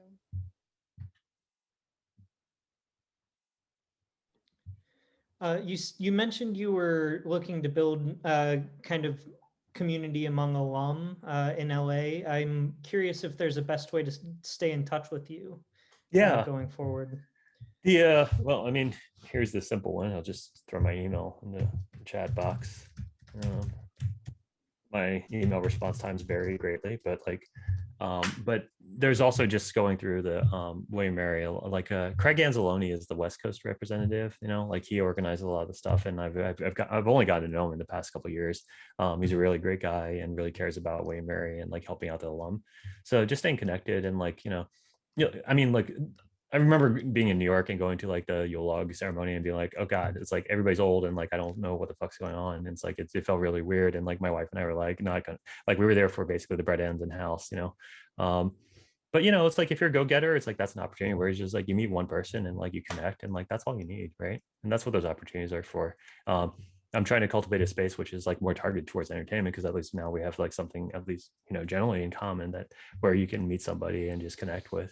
You mentioned you were looking to build kind of community among alum in LA. I'm curious if there's a best way to stay in touch with you Yeah. going forward. Well, I mean, here's the simple one. I'll just throw my email in the chat box. My email response times vary greatly, but but there's also just going through the William Mary, like Craig Anzalone is the West Coast representative, like he organizes a lot of the stuff, and I've only gotten to know him in the past couple of years. He's a really great guy and really cares about William Mary and like helping out the alum. So just staying connected and I mean, like I remember being in New York and going to like the Yule log ceremony and being like, oh God, it's like everybody's old and like I don't know what the fuck's going on. And it's like it felt really weird. And like my wife and I were like not gonna, like we were there for basically the bread ends and house, but it's like if you're a go-getter, it's like that's an opportunity where it's just like you meet one person and like you connect and like that's all you need, right? And that's what those opportunities are for. I'm trying to cultivate a space which is like more targeted towards entertainment because at least now we have like something at least generally in common that where you can meet somebody and just connect with,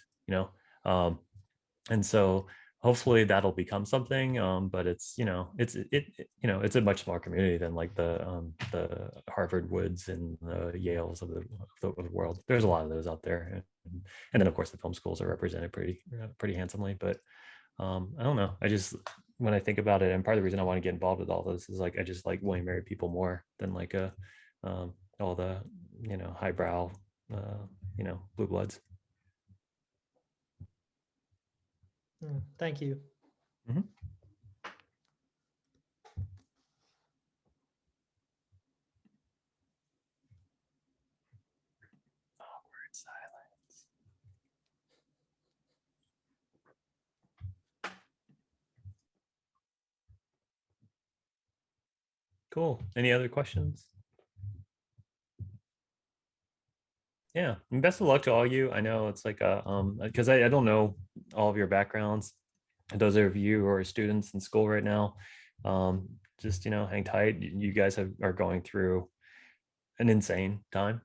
and so hopefully that'll become something. But it's it's a much smaller community than like the Harvard Woods and the Yales of the world. There's a lot of those out there, and then of course the film schools are represented pretty handsomely. But I don't know. I just when I think about it, and part of the reason I want to get involved with all this is like I just like William Mary people more than like all the highbrow blue bloods. Thank you. Mm-hmm. Awkward silence. Cool. Any other questions? Yeah, and best of luck to all of you. I know it's like because I don't know all of your backgrounds. Those of you who are students in school right now, just hang tight. You guys are going through an insane time,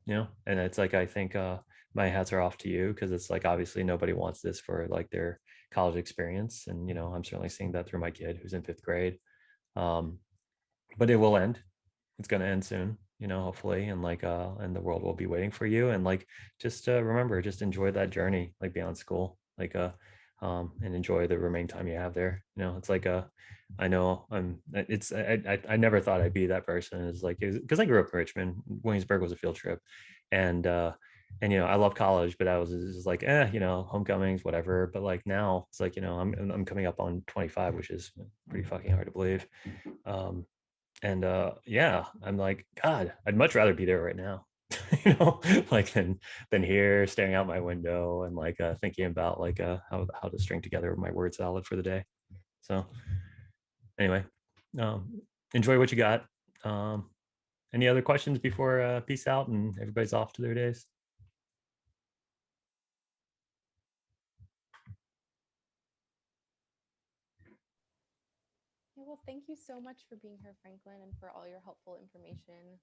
and it's like I think my hats are off to you because it's like obviously nobody wants this for like their college experience, and I'm certainly seeing that through my kid who's in 5th grade. But it will end. It's going to end soon, hopefully, and like and the world will be waiting for you, and like just remember, just enjoy that journey like beyond school, like and enjoy the remaining time you have there. It's like I know I never thought I'd be that person. It's like because I grew up in Richmond. Williamsburg was a field trip, and I love college, but I was just like homecomings, whatever. But like now it's like I'm coming up on 25, which is pretty fucking hard to believe. And yeah, I'm like, God, I'd much rather be there right now, like than here staring out my window and like thinking about like how to string together my word salad for the day. So anyway, enjoy what you got. Any other questions before peace out and everybody's off to their days? Well, thank you so much for being here, Franklin, and for all your helpful information.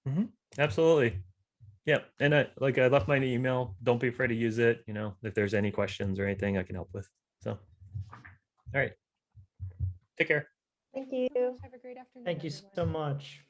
Mm-hmm. Absolutely. Yeah. And I left my email. Don't be afraid to use it. If there's any questions or anything I can help with. So, all right. Take care. Thank you. Have a great afternoon. Thank you everyone. so much.